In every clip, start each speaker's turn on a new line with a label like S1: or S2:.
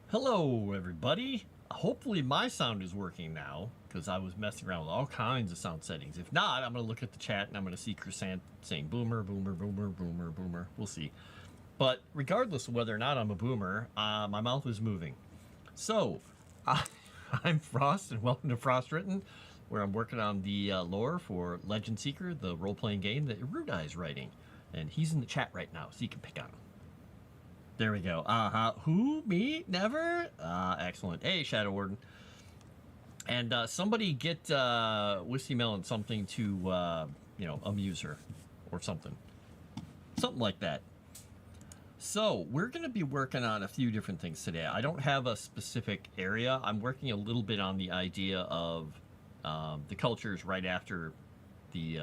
S1: Hello, everybody. Hopefully my sound is working now, because I was messing around with all kinds of sound settings. If not, I'm going to look at the chat and I'm going to see Crescent saying boomer, boomer, boomer, boomer, boomer. We'll see. But regardless of whether or not I'm a boomer, my mouth is moving. So, I'm Frost, and welcome to Froste Written, where I'm working on the lore for Legend Seeker, the role-playing game that Erudai is writing. And he's in the chat right now, so you can pick on him. There we go. Who? Me? Never? Excellent. Hey, Shadow Warden. And somebody get Whiskey Melon something to, amuse her. Or something. Something like that. So, we're going to be working on a few different things today. I don't have a specific area. I'm working a little bit on the idea of the cultures right after the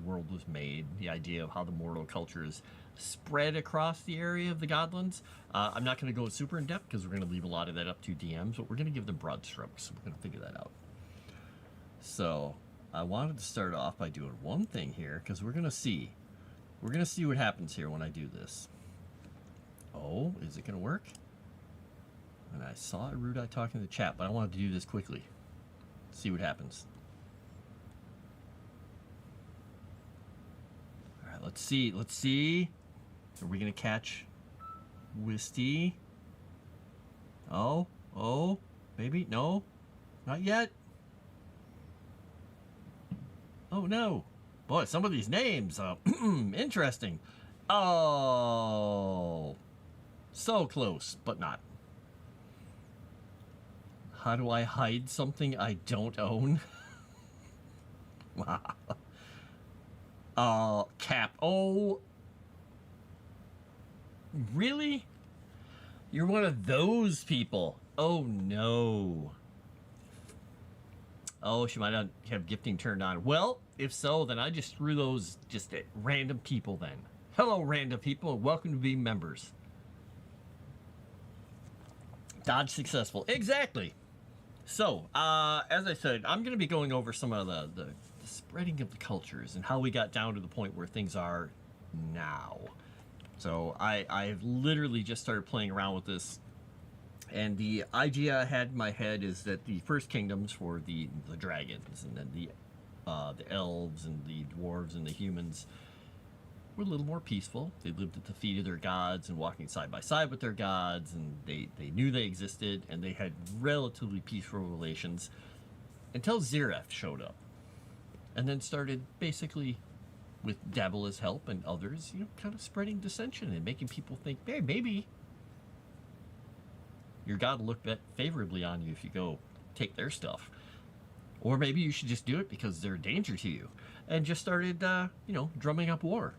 S1: world was made, the idea of how the mortal cultures spread across the area of the Godlands. I'm not going to go super in depth because we're going to leave a lot of that up to DMs, but we're going to give them broad strokes. We're going to figure that out. So I wanted to start off by doing one thing here because we're going to see what happens here when I do this. Oh, is it going to work? And I saw Erudai talking in the chat, but I wanted to do this quickly. See what happens. Alright, let's see. Are we gonna catch Wisty? Oh, maybe? No? Not yet? Oh no. Boy, some of these names, interesting. Oh, so close, but not. How do I hide something I don't own? Wow. Cap. Oh, really? You're one of those people. Oh, no. Oh, she might not have gifting turned on. Well, if so, then I just threw those just at random people then. Hello, random people, and welcome to being members. Dodge successful. Exactly. So, as I said, I'm going to be going over some of the spreading of the cultures and how we got down to the point where things are now. So I've literally just started playing around with this, and the idea I had in my head is that the first kingdoms were the dragons, and then the elves and the dwarves and the humans were a little more peaceful. They lived at the feet of their gods and walking side by side with their gods, and they knew they existed, and they had relatively peaceful relations until Zireth showed up. And then started basically, with Dabble's help and others, kind of spreading dissension and making people think, hey, maybe your god will look favorably on you if you go take their stuff. Or maybe you should just do it because they're a danger to you. And just started, drumming up war.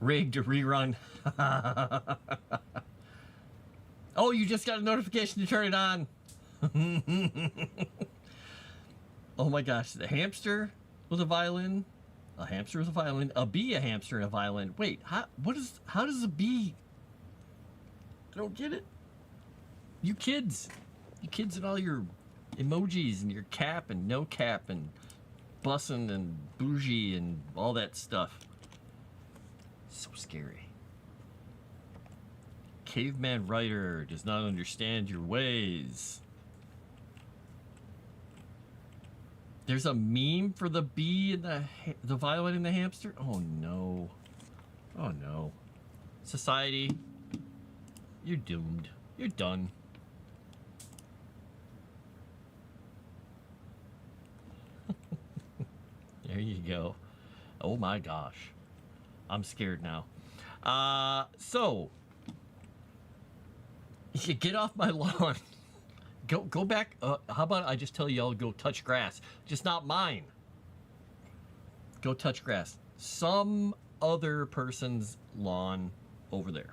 S1: Rigged to rerun. Oh, you just got a notification to turn it on. Oh my gosh, the hamster with a violin, a hamster with a violin, a bee, a hamster, and a violin. Wait, how does a bee? I don't get it. You kids and all your emojis and your cap and no cap and bussin' and bougie and all that stuff. So scary. Caveman writer does not understand your ways. There's a meme for the bee and the violin and the hamster? Oh no. Oh no. Society, you're doomed. You're done. There you go. Oh my gosh. I'm scared now. So you get off my lawn. Go back. How about I just tell y'all go touch grass? Just not mine. Go touch grass. Some other person's lawn over there.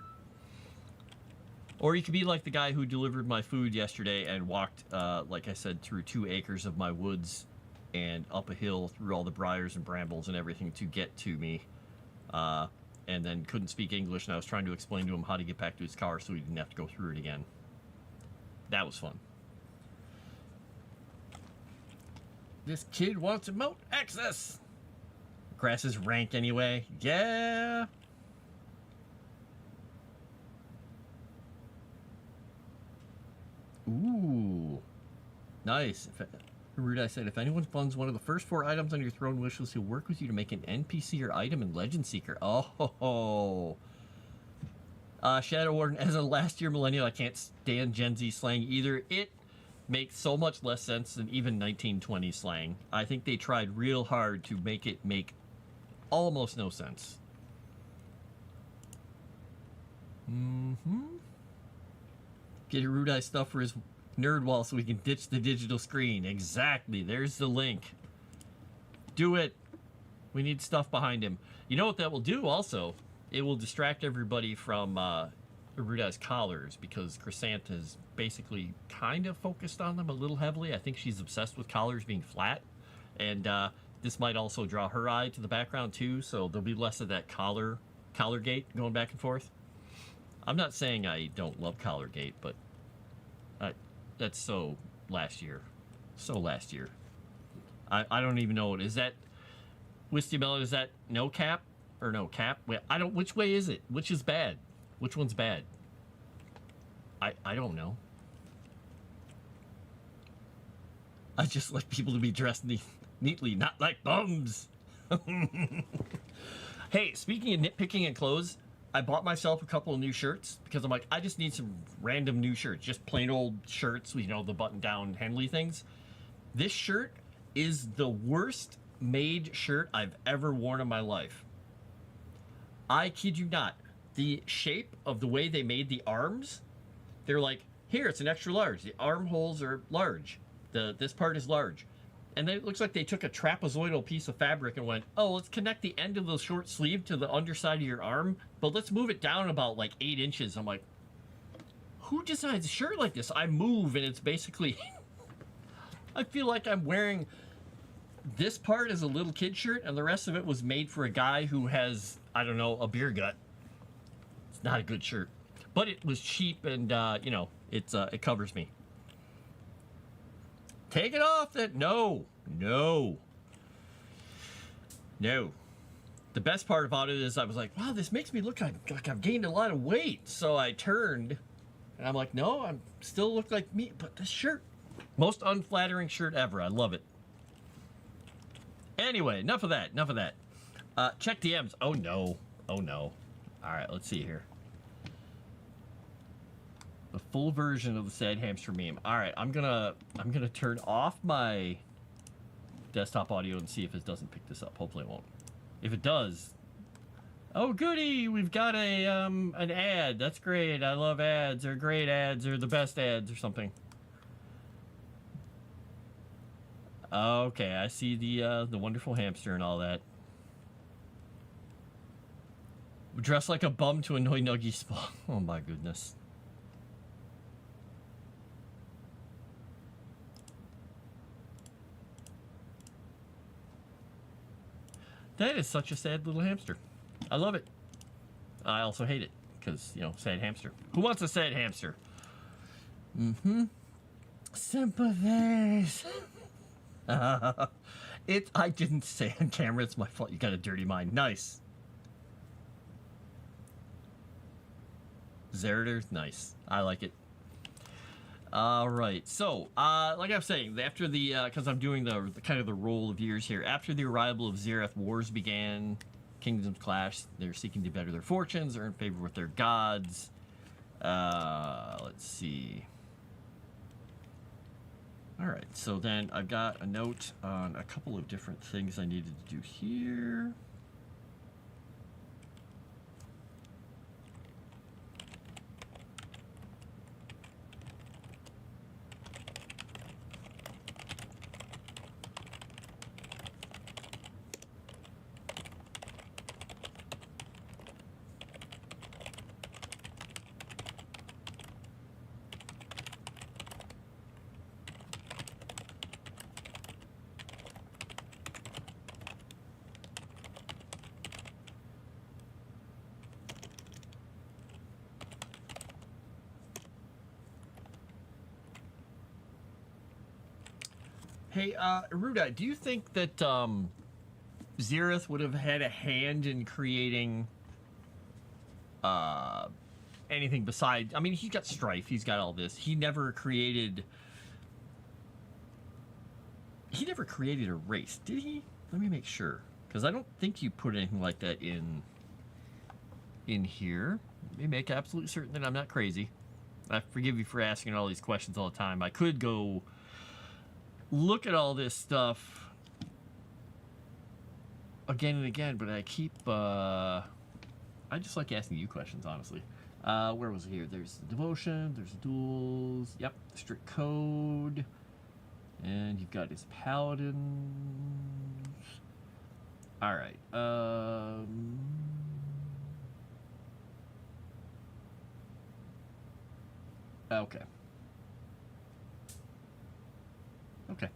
S1: Or you could be like the guy who delivered my food yesterday and walked, like I said, through 2 acres of my woods and up a hill through all the briars and brambles and everything to get to me. And then couldn't speak English, and I was trying to explain to him how to get back to his car so he didn't have to go through it again. That was fun. This kid wants remote access. Grass is rank anyway. Yeah. Ooh. Nice. Rudai said, if anyone funds one of the first 4 items on your throne wish list, he'll work with you to make an NPC or item in Legend Seeker. Oh. Shadow Warden, as a last year millennial, I can't stand Gen Z slang either. It makes so much less sense than even 1920 slang. I think they tried real hard to make it make almost no sense. Get a Rudai stuff for his nerd wall so we can ditch the digital screen. Exactly. There's the link. Do it. We need stuff behind him. You know what that will do also? It will distract everybody from Rudai's collars, because Chrysant has basically kind of focused on them a little heavily. I think she's obsessed with collars being flat. And this might also draw her eye to the background too, so there'll be less of that collar gate going back and forth. I'm not saying I don't love collar gate, but that's so last year. So last year. I don't even know. Is that Wisty Melon? Is that no cap or no cap? Wait, I don't. Which way is it? Which is bad? Which one's bad? I don't know. I just like people to be dressed neatly, not like bums. Hey, speaking of nitpicking and clothes, I bought myself a couple of new shirts because I'm like, I just need some random new shirts, just plain old shirts, you know, the button-down Henley things. This shirt is the worst made shirt I've ever worn in my life. I kid you not. The shape of the way they made the arms, they're like, here, it's an extra large. The armholes are large. This part is large. And then it looks like they took a trapezoidal piece of fabric and went, oh, let's connect the end of the short sleeve to the underside of your arm, but let's move it down about like 8 inches. I'm like, who designs a shirt like this? I move and it's basically, I feel like I'm wearing this part as a little kid shirt and the rest of it was made for a guy who has, I don't know, a beer gut. It's not a good shirt, but it was cheap and, you know, it covers me. Take it off. No. The best part about it is I was like, wow, this makes me look like I've gained a lot of weight. So I turned and I'm like, no, I'm still look like me, but this shirt, most unflattering shirt ever. I love it. Anyway, enough of that. Check DMs. Oh no. All right, let's see here. The full version of the sad hamster meme. All right, I'm gonna turn off my desktop audio and see if it doesn't pick this up. Hopefully it won't. If it does, oh goody, we've got a an ad. That's great. I love ads. They're great ads. They're the best ads or something. Okay, I see the wonderful hamster and all that. Dressed like a bum to annoy Nuggy Spa. Oh my goodness. That is such a sad little hamster. I love it. I also hate it because, you know, sad hamster. Who wants a sad hamster? Sympathies. I didn't say on camera. It's my fault. You got a dirty mind. Nice. Zerator, nice. I like it. All right, so like I was saying, after the because I'm doing the kind of the roll of years here. After the arrival of Xerath, wars began, kingdoms clashed. They're seeking to better their fortunes, earn favor with their gods. Let's see. All right, so then I got a note on a couple of different things I needed to do here. Hey, Rudai, do you think that Xerath would have had a hand in creating anything besides. I mean, he's got strife. He's got all this. He never created. He never created a race, did he? Let me make sure, because I don't think you put anything like that in here. Let me make absolutely certain that I'm not crazy. I forgive you for asking all these questions all the time. I could go look at all this stuff again and again, but I keep I just like asking you questions, honestly. Where was it here? There's the devotion, there's the duels, yep, the strict code, and you've got his paladins. All right. Okay. Okay.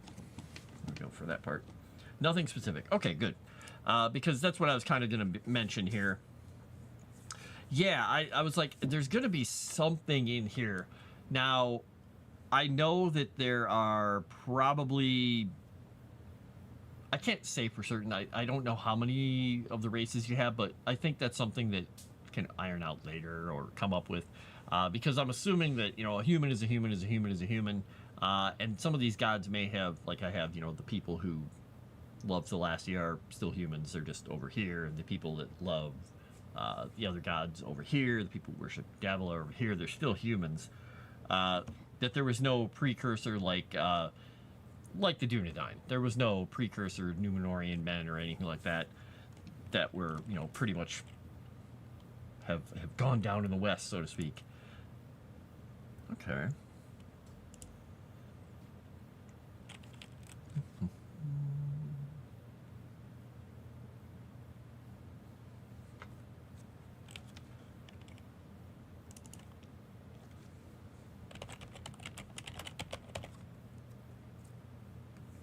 S1: We'll go for that part. Nothing specific. Okay, good. Because that's what I was kind of going to mention here. Yeah, I was like, there's going to be something in here. Now, I know that there are probably... I can't say for certain. I don't know how many of the races you have, but I think that's something that can iron out later or come up with. Because I'm assuming that, you know, a human is a human is a human is a human. And some of these gods may have, like I have, you know, the people who love Celestia are still humans. They're just over here. And the people that love the other gods over here, the people who worship Devil are over here, they're still humans. That there was no precursor like the Dunedain. There was no precursor Numenorian men or anything like that that were, you know, pretty much have gone down in the West, so to speak. Okay.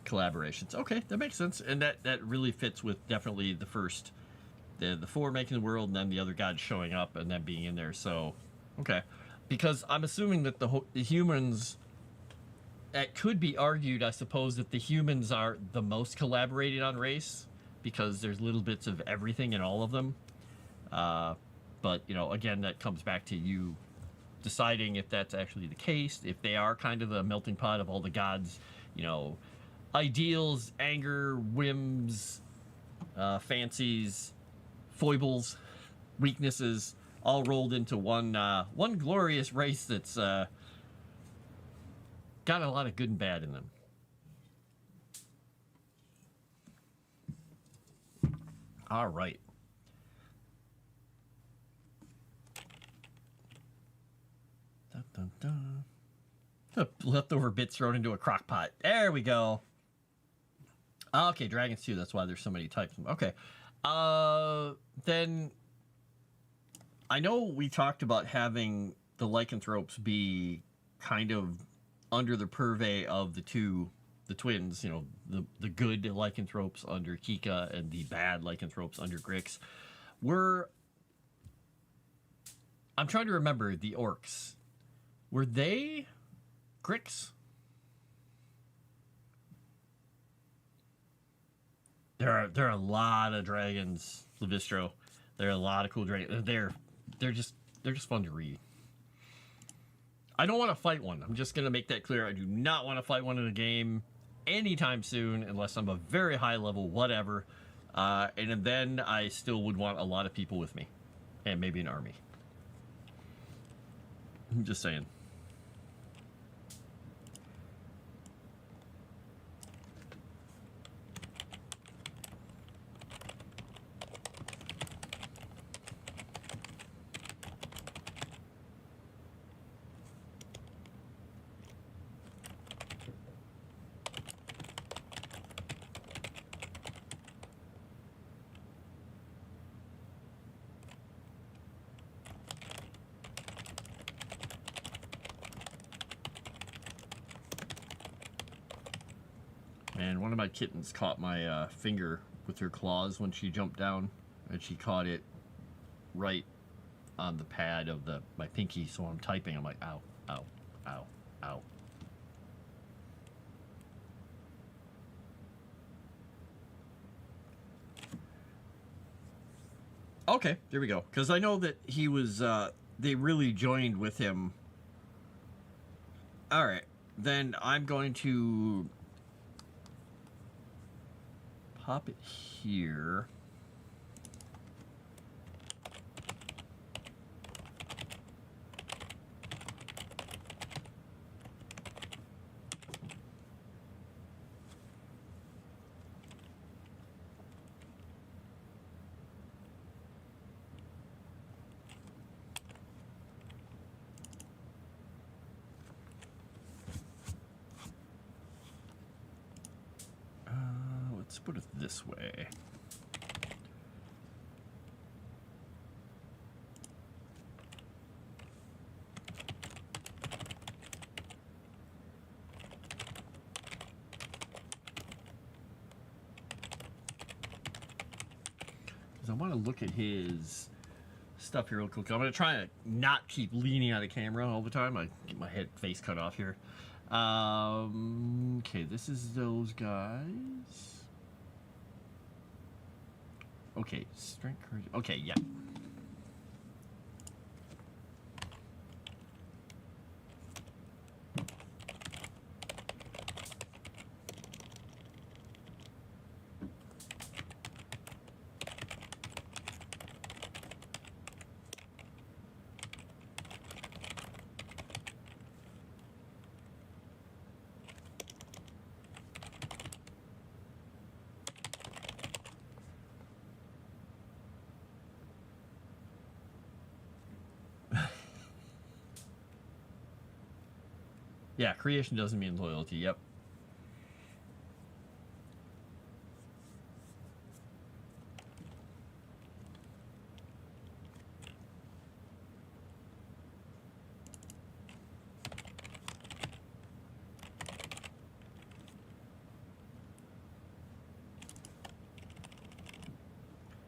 S1: Collaborations. Okay, that makes sense, and that really fits with definitely the first, the four making the world, and then the other gods showing up and then being in there. So, okay, because I'm assuming that the humans. It could be argued, I suppose, that the humans are the most collaborated on race because there's little bits of everything in all of them. But you know, again, that comes back to you deciding if that's actually the case. If they are kind of the melting pot of all the gods, you know. Ideals, anger, whims, fancies, foibles, weaknesses, all rolled into one glorious race that's got a lot of good and bad in them. All right. Dun, dun, dun. Leftover bits thrown into a crock pot. There we go. Okay, dragons too. That's why there's so many types. Okay. Then I know we talked about having the lycanthropes be kind of under the purvey of the twins, you know, the good lycanthropes under Kika and the bad lycanthropes under Grix. I'm trying to remember the orcs. Were they Grix? There are a lot of dragons, Levistro. There are a lot of cool dragons. They're just fun to read. I don't want to fight one. I'm just gonna make that clear. I do not want to fight one in a game anytime soon, unless I'm a very high level, whatever. And then I still would want a lot of people with me, and maybe an army. I'm just saying. And one of my kittens caught my finger with her claws when she jumped down, and she caught it right on the pad of my pinky. So I'm typing. I'm like, ow, ow, ow, ow. Okay, there we go. Because I know that he was they really joined with him. All right, then I'm going to pop it here. Let's put it this way. Because I want to look at his stuff here real quick. I'm going to try to not keep leaning on the camera all the time. I get my face cut off here. Okay, this is those guys. Okay, strength, courage. Okay, yeah. Yeah, creation doesn't mean loyalty. Yep.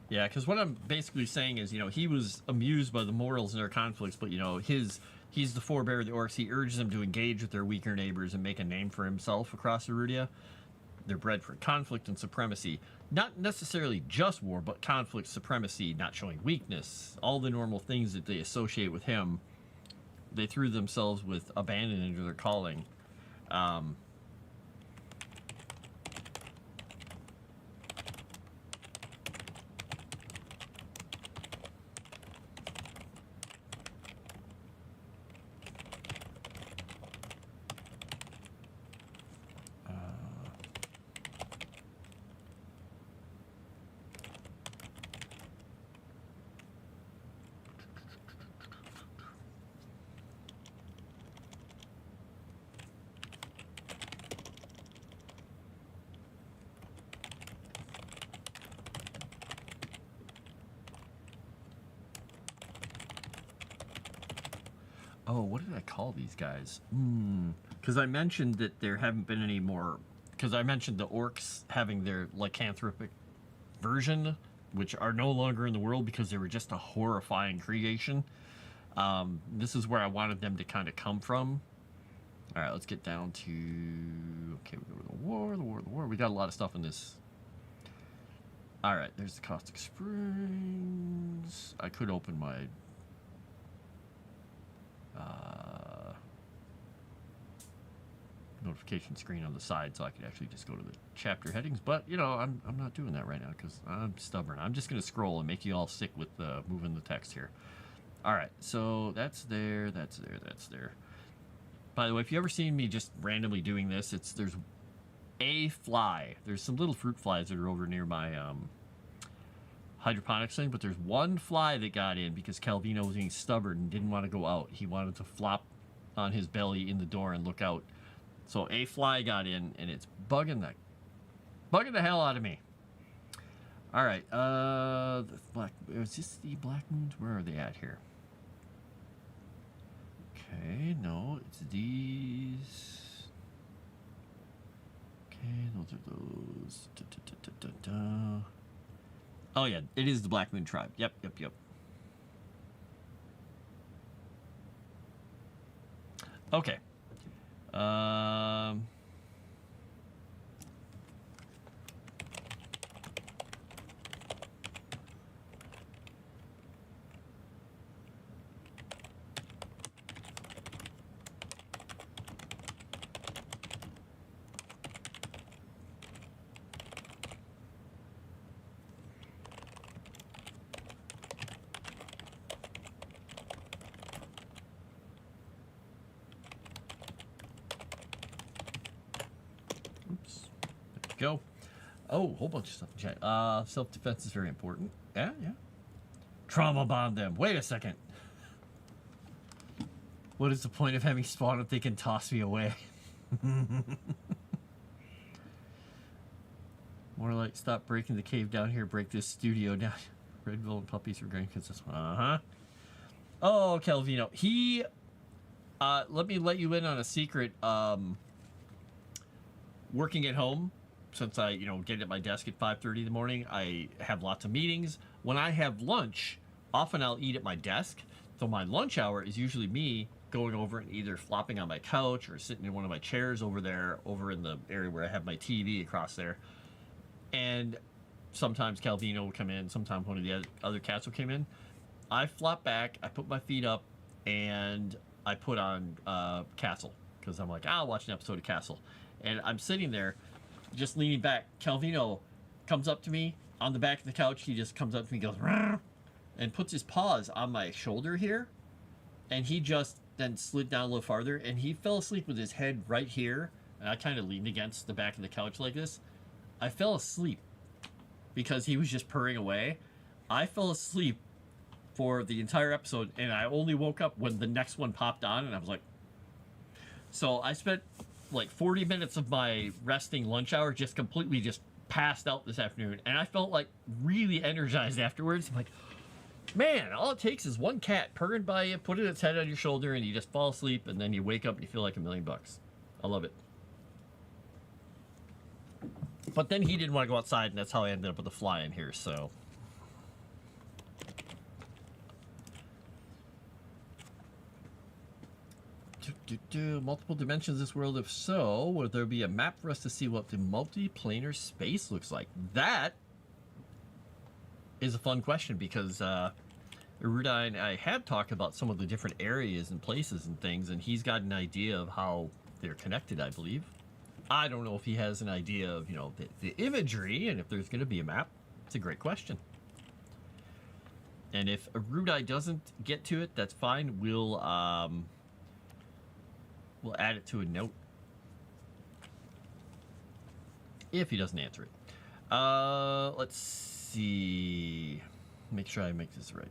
S1: Yeah, because what I'm basically saying is, you know, he was amused by the mortals and their conflicts, but, you know, he's the forebear of the orcs. He urges them to engage with their weaker neighbors and make a name for himself across Erudia. They're bred for conflict and supremacy. Not necessarily just war, but conflict, supremacy, not showing weakness. All the normal things that they associate with him, they threw themselves with abandon into their calling. Oh, what did I call these guys? Because I mentioned that there haven't been any more. Because I mentioned the orcs having their lycanthropic version, which are no longer in the world because they were just a horrifying creation. This is where I wanted them to kind of come from. All right, let's get down to. Okay, we go to the war, the war, the war. We got a lot of stuff in this. All right, there's the caustic springs. I could open my. Notification screen on the side so I could actually just go to the chapter headings, but you know I'm not doing that right now because I'm stubborn. I'm just gonna scroll and make you all sick with moving the text here. All right, so that's there, that's there, that's there. By the way, if you ever seen me just randomly doing this, there's a fly. There's some little fruit flies that are over near my hydroponics thing, but there's one fly that got in because Calvino was being stubborn and didn't want to go out. He wanted to flop on his belly in the door and look out. So a fly got in, and it's bugging the hell out of me. All right, is this the black moons? Where are they at here? Okay, no, it's these. Okay, those are those. Oh yeah, it is the Black Moon tribe. Yep. Okay. Oops. There we go. Oh, a whole bunch of stuff in chat. Self-defense is very important. Yeah, yeah. Trauma bond them. Wait a second. What is the point of having spawn if they can toss me away? More like stop breaking the cave down here, break this studio down. Redville and puppies for grandkids. This one. Uh-huh. Oh, Calvino. He let me let you in on a secret. Working at home, since I, get at my desk at 5:30 in the morning, I have lots of meetings. When I have lunch, often I'll eat at my desk. So my lunch hour is usually me going over and either flopping on my couch or sitting in one of my chairs over there, over in the area where I have my TV across there. And sometimes Calvino will come in, sometimes one of the other cats will come in. I flop back, I put my feet up, and I put on Castle, because I'm like, I'll watch an episode of Castle. And I'm sitting there, just leaning back. Calvino comes up to me on the back of the couch. He just comes up to me and goes, "Rrr," and puts his paws on my shoulder here. And he just then slid down a little farther, and he fell asleep with his head right here. And I kind of leaned against the back of the couch like this. I fell asleep because he was just purring away. I fell asleep for the entire episode, and I only woke up when the next one popped on, and I was like... So I spent like 40 minutes of my resting lunch hour just completely just passed out this afternoon, and I felt like really energized afterwards. I'm like, man, all it takes is one cat purring by you, putting its head on your shoulder, and you just fall asleep, and then you wake up and you feel like $1,000,000. I love it. But then he didn't want to go outside, and that's how I ended up with a fly in here, so... Multiple dimensions this world. If so, would there be a map for us to see what the multiplanar space looks like? That is a fun question, because Erudai and I had talked about some of the different areas and places and things, and he's got an idea of how they're connected, I believe. I don't know if he has an idea of, the imagery, and if there's going to be a map. It's a great question. And if Erudai doesn't get to it, that's fine. We'll add it to a note if he doesn't answer it. Let's see. Make sure I make this right.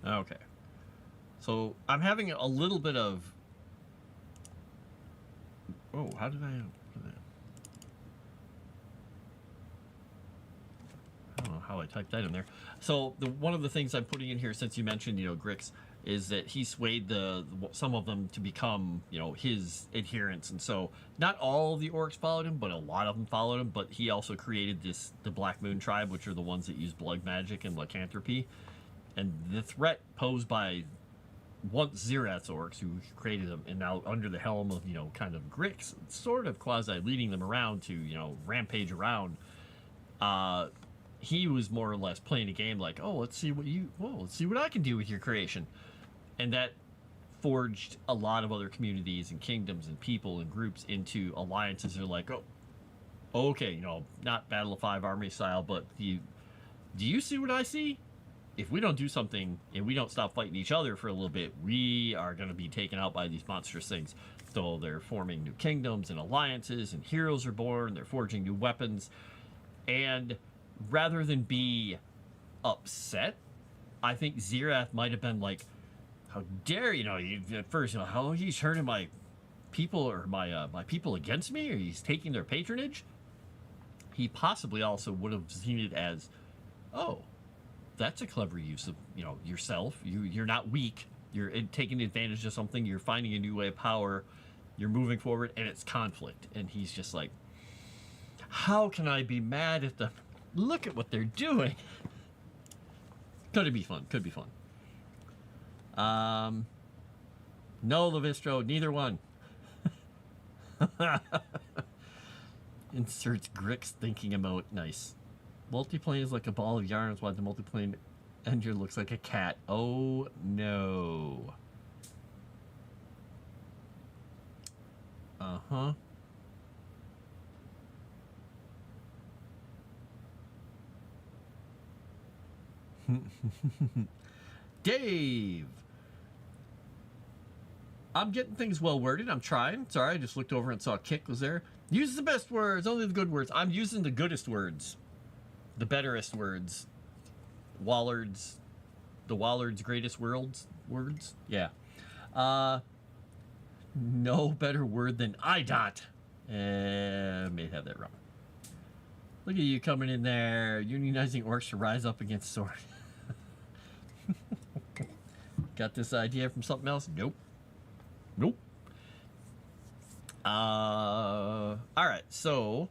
S1: Okay. So I'm having a little bit of... Oh, how did I... I don't know how I typed that in there. So one of the things I'm putting in here, since you mentioned, Grix, is that he swayed some of them to become, his adherents. And so not all of the orcs followed him, but a lot of them followed him. But he also created the Black Moon tribe, which are the ones that use blood magic and lycanthropy. And the threat posed by once Xerath's orcs, who created them, and now under the helm of, kind of Grix, sort of quasi leading them around to, rampage around, he was more or less playing a game like, oh, let's see what I can do with your creation. And that forged a lot of other communities and kingdoms and people and groups into alliances. They're like, oh, okay, not Battle of Five Army style, but do you see what I see? if we don't do something and we don't stop fighting each other for a little bit, we are going to be taken out by these monstrous things. So they're forming new kingdoms and alliances, and heroes are born. They're forging new weapons. And rather than be upset, I think Xerath might have been like, how dare you, at first, how he's turning my people or my people against me, or he's taking their patronage. He possibly also would have seen it as, oh, that's a clever use of yourself. You're not weak. You're taking advantage of something. You're finding a new way of power. You're moving forward, and it's conflict. And he's just like, how can I be mad at them? Look at what they're doing. Could be fun. Could be fun. No, Levistro, neither one. Inserts Grix thinking emote. Nice. Multiplane is like a ball of yarns, while the multiplane ender looks like a cat. Oh no. Uh-huh. Dave! I'm getting things well worded. I'm trying. Sorry, I just looked over and saw Kick was there. Use the best words, only the good words. I'm using the goodest words. The betterest words. Wallard's. The Wallard's greatest words? Yeah. No better word than IDOT. May have that wrong. Look at you coming in there. Unionizing orcs to rise up against sword. Got this idea from something else? Nope. Nope. All right, so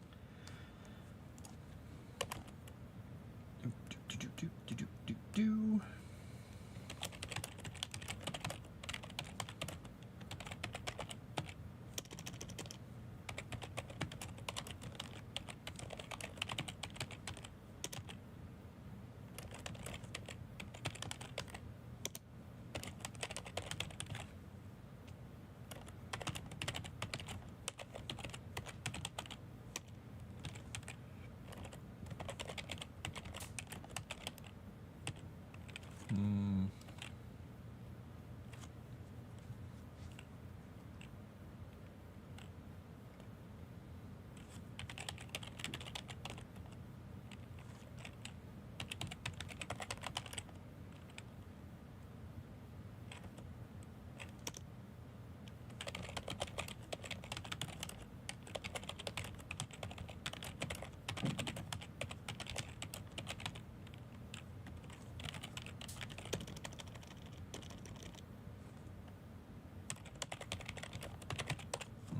S1: do.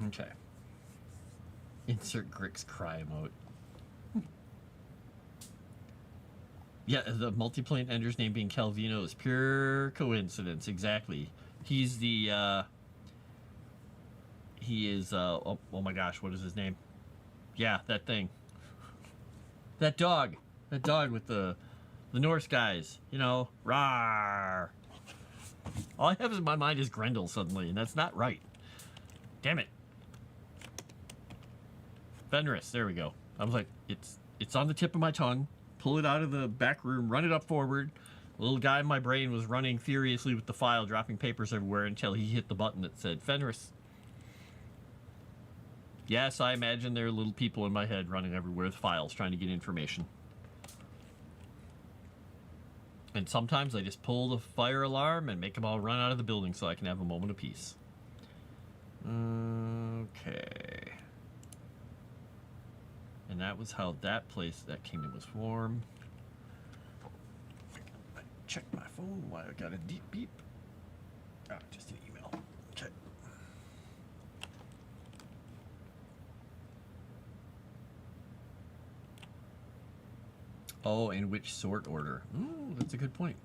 S1: Okay. Insert Grix cry emote. Yeah, the multiplane ender's name being Calvino is pure coincidence. Exactly. He's the, he is, oh my gosh, what is his name? Yeah, that thing. That dog. That dog with the Norse guys. Rawr. All I have in my mind is Grendel suddenly, and that's not right. Damn it. Fenris, there we go. I was like, it's on the tip of my tongue. Pull it out of the back room, run it up forward. The little guy in my brain was running furiously with the file, dropping papers everywhere until he hit the button that said Fenris. Yes, I imagine there are little people in my head running everywhere with files trying to get information. And sometimes I just pull the fire alarm and make them all run out of the building so I can have a moment of peace. Okay. And that was how that kingdom was formed. I check my phone. Why I got a deep beep? Ah, just an email. Okay. Oh, in which sort order? Ooh, that's a good point.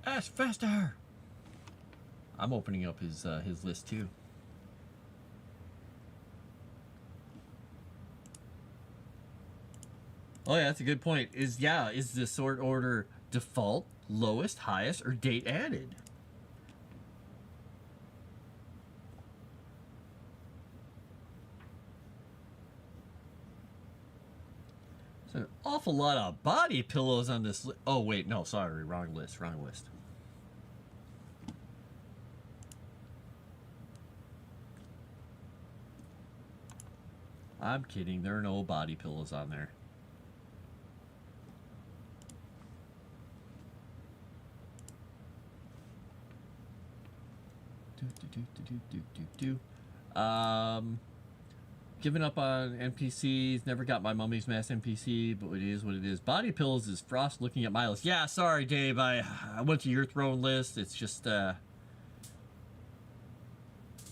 S1: Ask faster. I'm opening up his list too. Oh yeah, that's a good point. Is the sort order default, lowest, highest, or date added? An awful lot of body pillows on this list. Oh, wait, no, sorry, wrong list, wrong list. I'm kidding, there are no body pillows on there. Giving up on NPCs. Never got my Mummy's Mask NPC, but it is what it is. Body pills is Frost looking at my list. Yeah, sorry, Dave. I went to your throne list. It's just no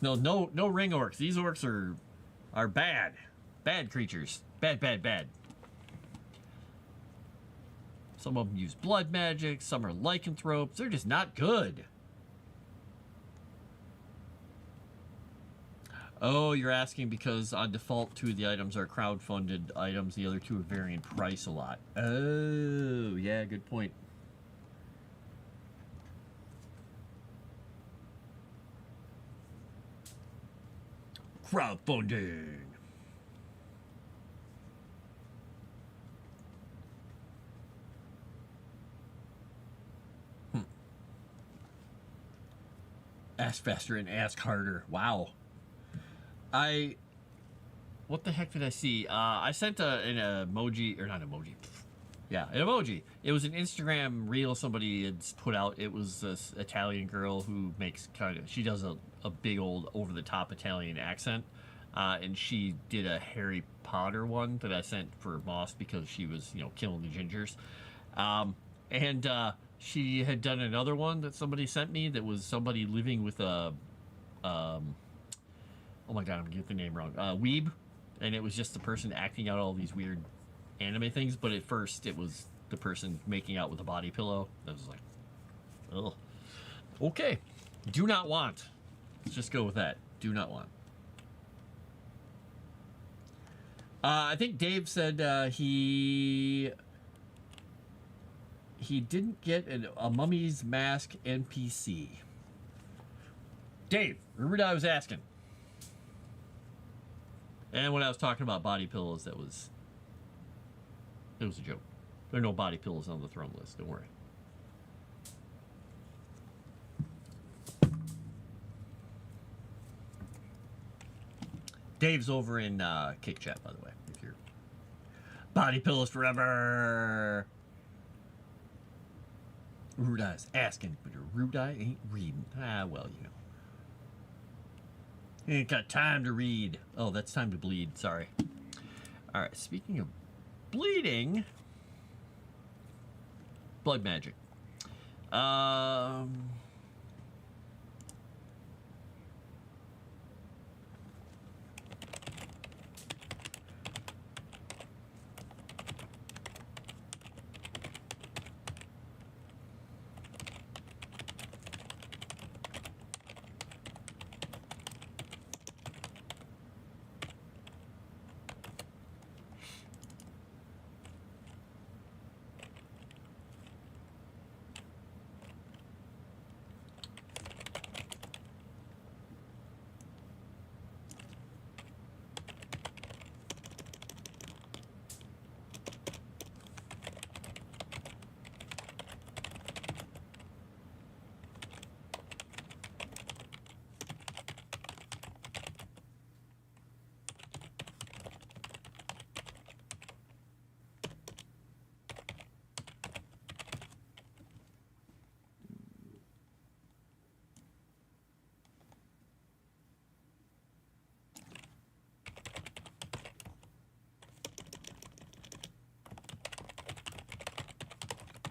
S1: ring orcs. These orcs are bad, bad creatures. Bad. Some of them use blood magic. Some are lycanthropes. They're just not good. Oh, you're asking because on default 2 of the items are crowdfunded items. The other 2 are varying price a lot. Oh, yeah, good point. Crowdfunding. Ask faster and ask harder. Wow. What the heck did I see? I sent an emoji, or not emoji. Yeah, an emoji. It was an Instagram reel somebody had put out. It was this Italian girl who makes she does a big old over-the-top Italian accent. And she did a Harry Potter one that I sent for Moss because she was, killing the gingers. And she had done another one that somebody sent me that was somebody living with a, oh my god, I'm gonna get the name wrong. Weeb, and it was just the person acting out all these weird anime things. But at first, it was the person making out with a body pillow. I was like, oh, okay. Do not want. Let's just go with that. Do not want. I think Dave said he didn't get a Mummy's Mask NPC. Dave, remember what I was asking? And when I was talking about body pillows, it was a joke. There are no body pillows on the throne list. Don't worry. Dave's over in Kick Chat, by the way. If you're body pillows forever. Rude Eye's asking, but your Rude Eye ain't reading. Ah, well, Ain't got time to read. Oh, that's time to bleed. Sorry. All right. Speaking of bleeding, blood magic.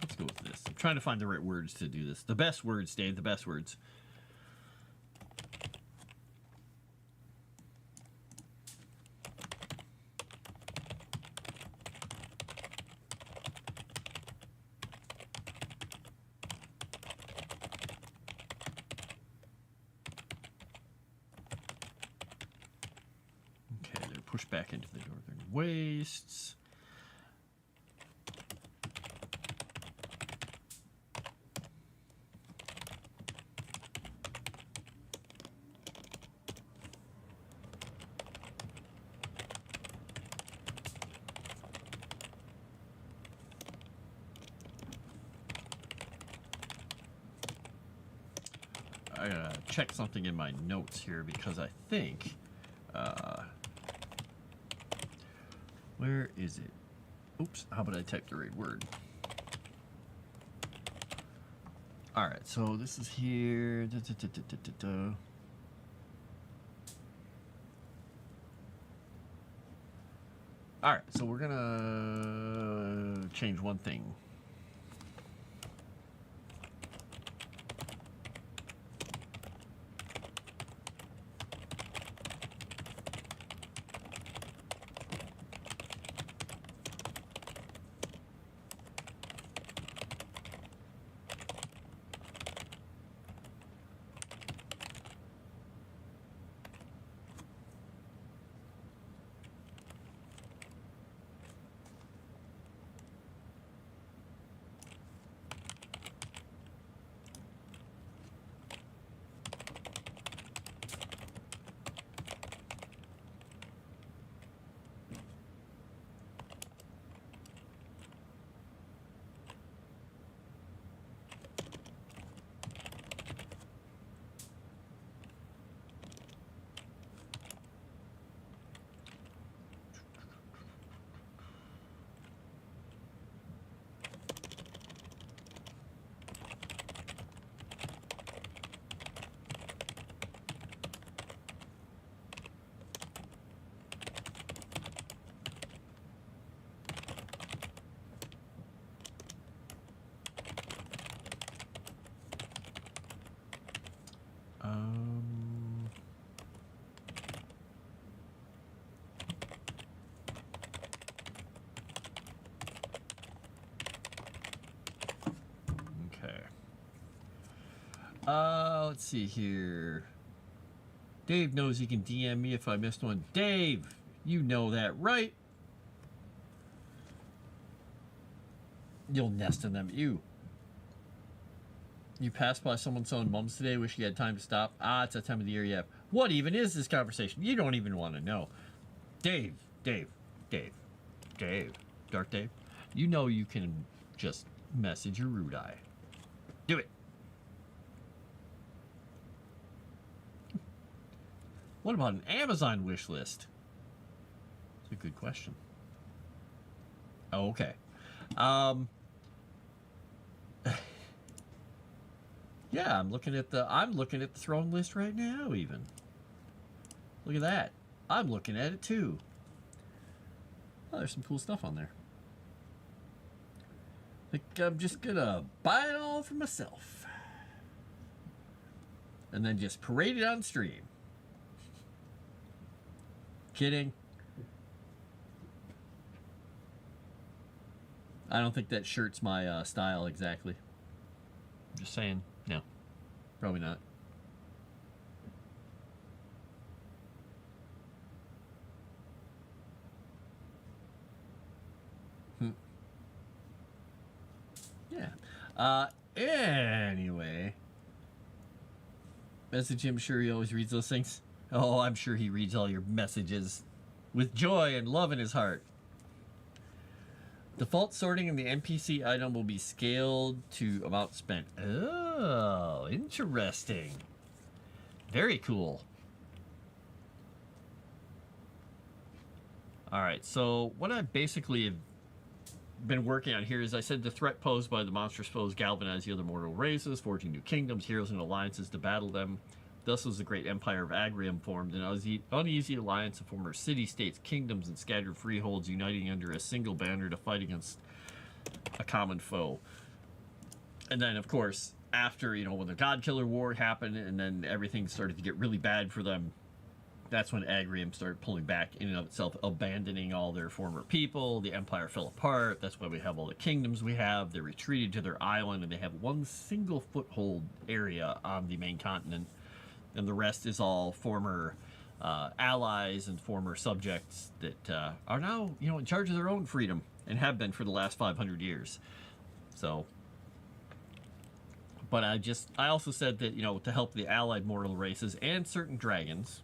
S1: Let's go with this. I'm trying to find the right words to do this. The best words, Dave. The best words. Okay, they're pushed back into the northern wastes. I gotta check something in my notes here because I think, where is it? Oops, how about I type the right word? All right, so this is here. All right, so we're gonna change one thing. Okay. Let's see here. Dave knows he can DM me if I missed one. Dave, you know that, right? You'll nest in them. You passed by someone's own mom's today. Wish you had time to stop. Ah, it's that time of the year. Yeah. What even is this conversation? You don't even want to know. Dave, Dark Dave. You know you can just message your rude eye. Do it. What about an Amazon wish list? It's a good question. Oh, okay. Yeah, I'm looking at the throne list right now even. Look at that. I'm looking at it too. Oh, there's some cool stuff on there. I think I'm just gonna buy it all for myself. And then just parade it on stream. Kidding. I don't think that shirt's my style exactly. I'm just saying. No. Probably not. Yeah. Anyway. Message him, sure he always reads those things. Oh, I'm sure he reads all your messages with joy and love in his heart. Default sorting in the NPC item will be scaled to amount spent. Oh, interesting. Very cool. Alright, so what I basically have been working on here is I said the threat posed by the monstrous foes galvanized the other mortal races, forging new kingdoms, heroes, and alliances to battle them. Thus was the great empire of Agrium formed, an uneasy alliance of former city-states, kingdoms, and scattered freeholds uniting under a single banner to fight against a common foe. And then, of course, after, when the God-Killer War happened and then everything started to get really bad for them, that's when Agrium started pulling back in and of itself, abandoning all their former people. The empire fell apart. That's why we have all the kingdoms we have. They retreated to their island, and they have one single foothold area on the main continent. And the rest is all former allies and former subjects that are now, in charge of their own freedom and have been for the last 500 years. So, but I also said that, to help the allied mortal races and certain dragons,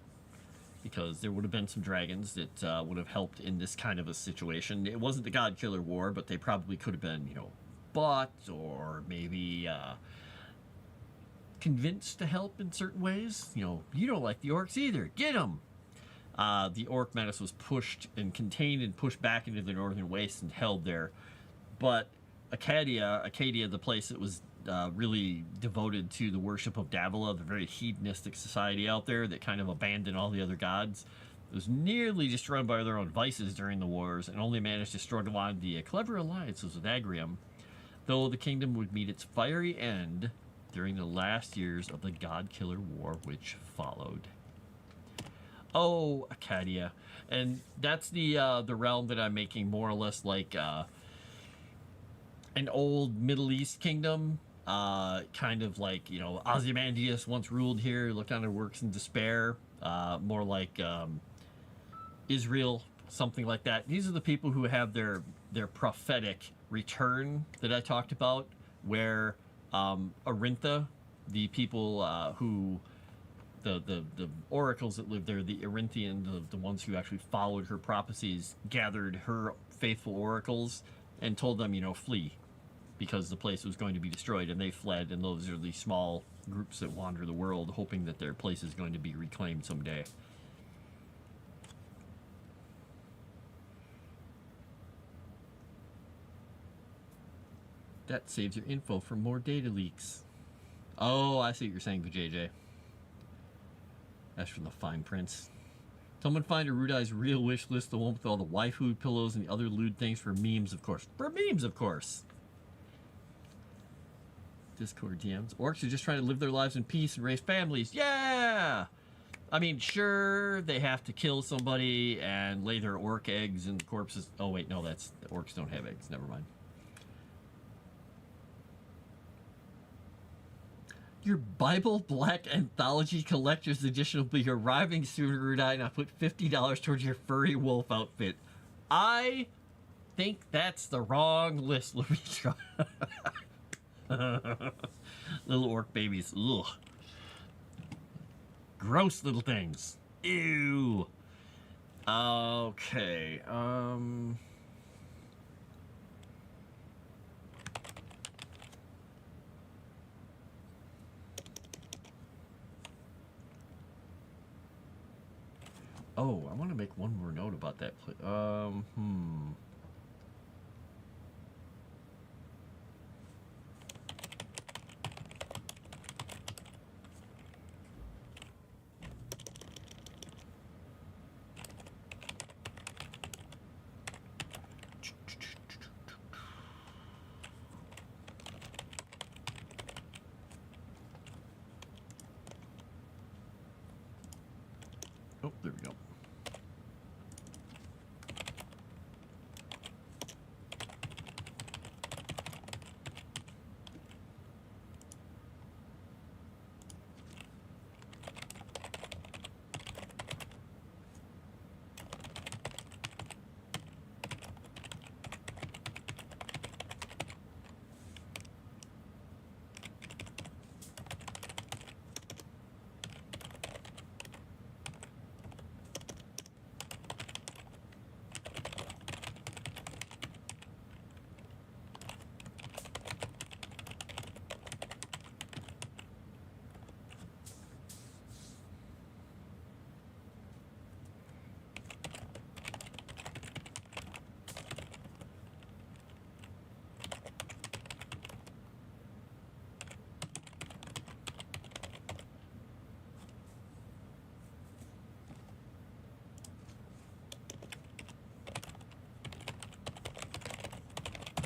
S1: because there would have been some dragons that would have helped in this kind of a situation. It wasn't the God-Killer War, but they probably could have been, bought or maybe convinced to help in certain ways. You know, you don't like the orcs either. Get them. The orc menace was pushed and contained and pushed back into the northern waste and held there. But Acadia, the place that was really devoted to the worship of Davila, the very hedonistic society out there that kind of abandoned all the other gods, was nearly destroyed by their own vices during the wars and only managed to struggle on the clever alliances with Agrium, though the kingdom would meet its fiery end during the last years of the God Killer War which followed. Oh, Acadia. And that's the realm that I'm making more or less like an old Middle East kingdom. Kind of like, you know, Ozymandias once ruled here, looked on their works in despair. More like Israel, something like that. These are the people who have their prophetic return that I talked about, where Arintha, the people who the oracles that lived there, the Arinthian, the ones who actually followed her prophecies, gathered her faithful oracles and told them, you know, flee, because the place was going to be destroyed, and they fled. And those are the small groups that wander the world, hoping that their place is going to be reclaimed someday. That saves your info for more data leaks. Oh, I see what you're saying, JJ. That's from the fine prints. Someone find Arudai's real wish list, the one with all the waifu pillows and the other lewd things, for memes, of course. For memes, of course. Discord DMs. Orcs are just trying to live their lives in peace and raise families. Yeah! I mean, sure, they have to kill somebody and lay their orc eggs in the corpses. Oh, wait, no, that's... The orcs don't have eggs. Never mind. Your Bible Black Anthology Collector's Edition will be arriving soon, Rudai, and I put $50 towards your furry wolf outfit. I think that's the wrong list. Let me try. Little orc babies. Ugh. Gross little things. Ew. Okay. Oh, I want to make one more note about that. Oh, there we go.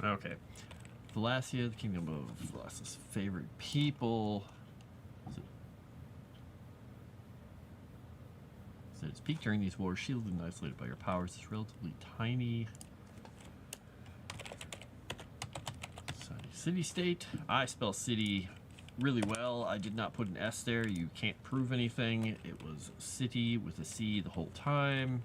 S1: Okay. Thalasia, the kingdom of Thalasia's favorite people. At its peak during these wars, shielded and isolated by your powers, it's relatively tiny city-state. I spell city really well. I did not put an S there. You can't prove anything. It was city with a C the whole time.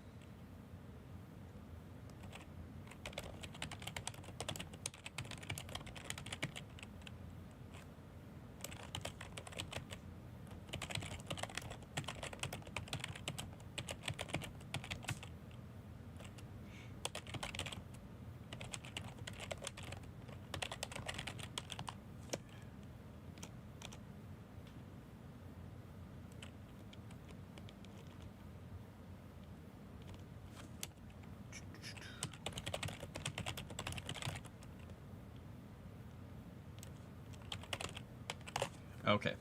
S1: Okay.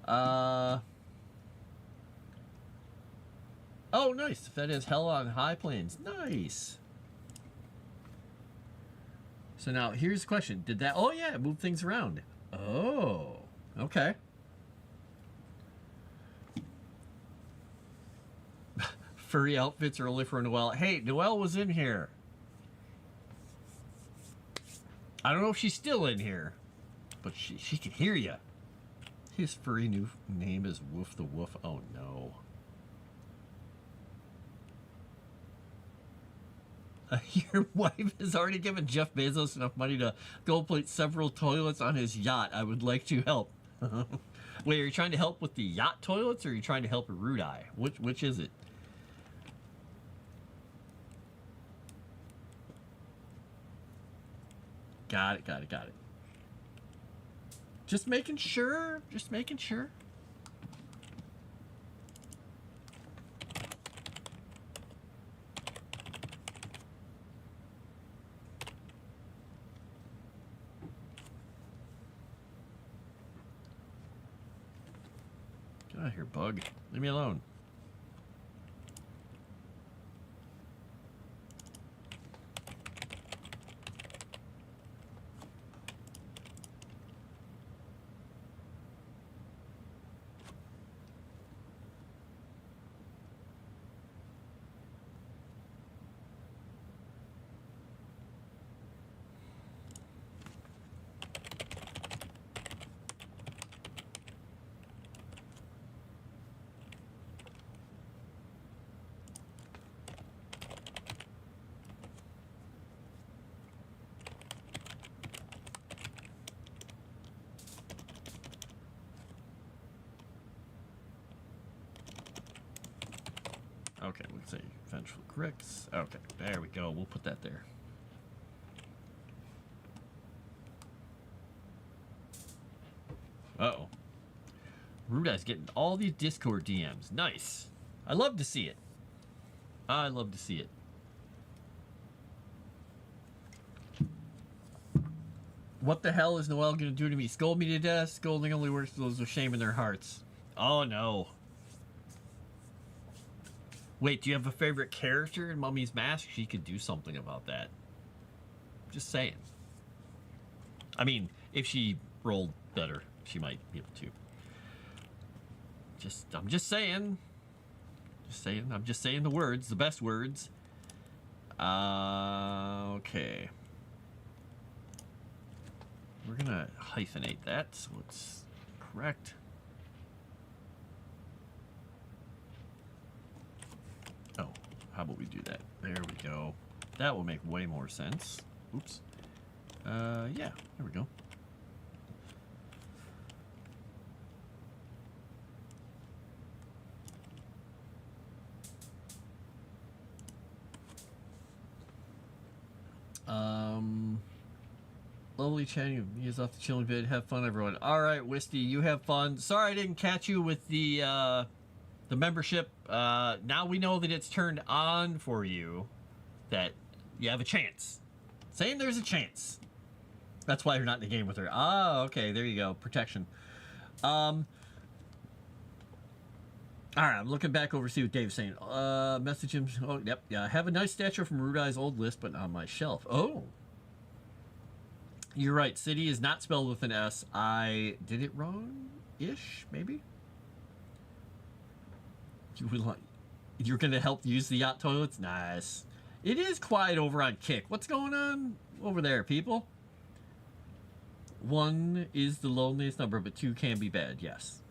S1: Oh, nice. That is hell on high plains. Nice. So now here's the question. Did that... Oh, yeah. Move things around. Oh. Okay. Furry outfits are only for Noelle. Hey, Noelle was in here. I don't know if she's still in here, but she can hear you. His furry new name is Woof the Woof. Oh, no. Your wife has already given Jeff Bezos enough money to gold plate several toilets on his yacht. I would like to help. Wait, are you trying to help with the yacht toilets, or are you trying to help a rude eye? Which is it? Got it. Just making sure. Just making sure. Get out of here, bug. Leave me alone. Okay, let's say vengeful gricks. Okay, there we go. We'll put that there. Uh-oh. Ruda's getting all these Discord DMs. Nice. I love to see it. I love to see it. What the hell is Noelle going to do to me? Scold me to death? Scolding only works for those with shame in their hearts. Oh, no. Wait, do you have a favorite character in Mummy's Mask? She could do something about that. Just saying. I mean, if she rolled better, she might be able to. I'm just saying. I'm just saying the words, the best words. Okay. We're gonna hyphenate that so it's correct. Oh, how about we do that? There we go. That will make way more sense. Oops. Yeah, there we go. Lovely chatting. Use off the chilling bit. Have fun, everyone. All right, Wisty, you have fun. Sorry I didn't catch you with the membership. Now we know that it's turned on for you. That you have a chance. Saying there's a chance. That's why you're not in the game with her. Ah, okay. There you go. Protection. All right, I'm looking back over to see what Dave's saying. Message him. Oh, yep. Yeah, I have a nice statue from Rude Eye's old list, but on my shelf. Oh. You're right. City is not spelled with an S. I did it wrong-ish, maybe? You're going to help use the yacht toilets? Nice. It is quiet over on Kick. What's going on over there, people? 1 is the loneliest number, but 2 can be bad. Yes.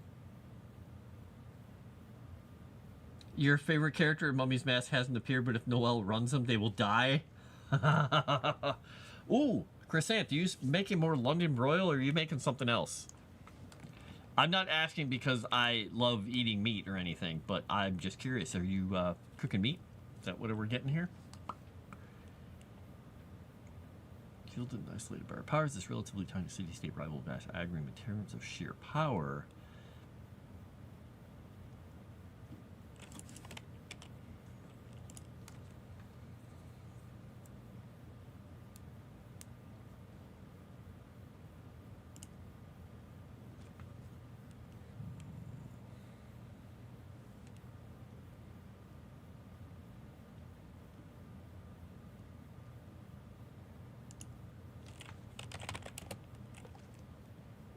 S1: Your favorite character in Mummy's Mask hasn't appeared, but if Noelle runs them, they will die. Ooh, Crescent, are you making more London broil, or are you making something else? I'm not asking because I love eating meat or anything, but I'm just curious. Are you cooking meat? Is that what we're getting here? Shielded and isolated by our powers, this relatively tiny city-state rival vast aggregate in terms of sheer power.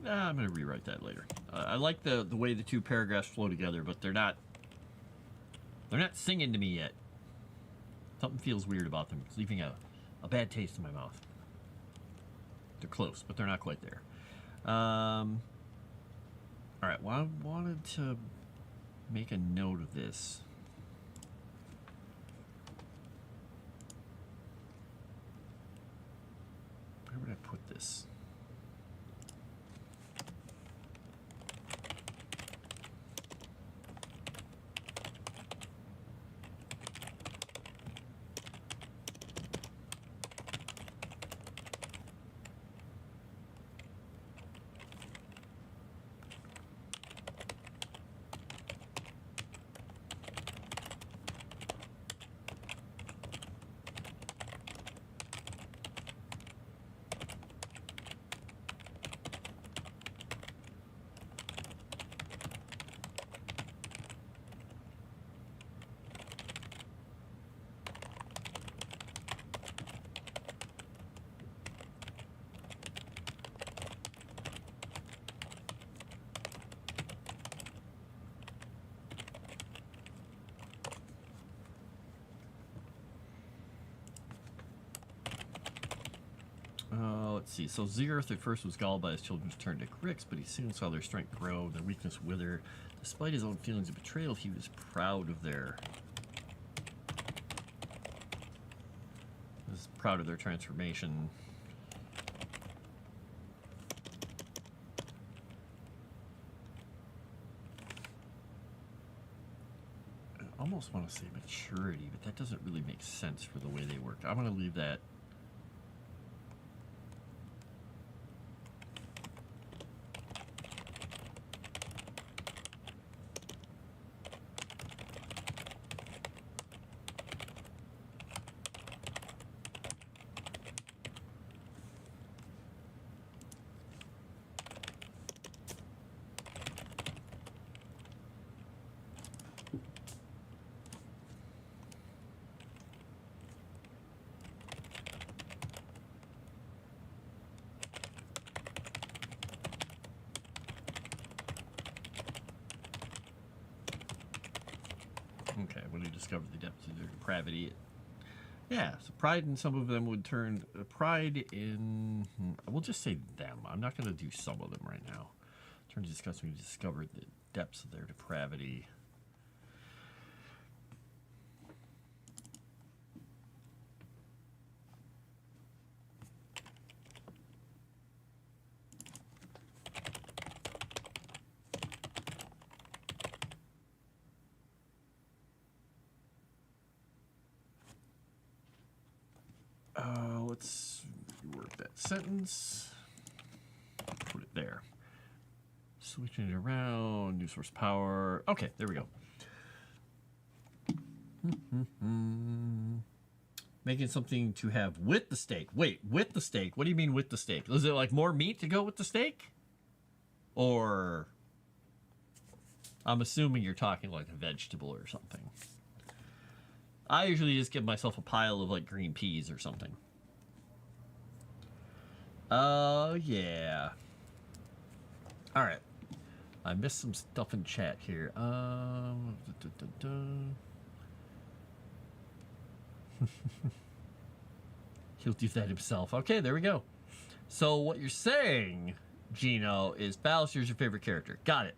S1: I'm going to rewrite that later. I like the way the two paragraphs flow together, but they're not singing to me yet. Something feels weird about them. It's leaving a bad taste in my mouth. They're close, but they're not quite there. All right, well, I wanted to make a note of this. Where would I put this? Let's see. So Zeroth at first was galled by his children to turn to Grix, but he soon saw their strength grow, their weakness wither. Despite his own feelings of betrayal, he was proud of their transformation. I almost want to say maturity, but that doesn't really make sense for the way they work. I'm going to leave that. Okay, when he discovered the depths of their depravity. Yeah, so pride in some of them would turn... pride in... we'll just say them. I'm not going to do some of them right now. Turn to discuss when he discovered the depths of their depravity. Let's rework that sentence. Put it there. Switching it around. New source power. Okay, there we go. Making something to have with the steak. Wait, with the steak? What do you mean with the steak? Is it like more meat to go with the steak? Or... I'm assuming you're talking like a vegetable or something. I usually just give myself a pile of like green peas or something. Oh, yeah. All right. I missed some stuff in chat here. He'll do that himself. Okay, there we go. So what you're saying, Gino, is Ballister's your favorite character. Got it.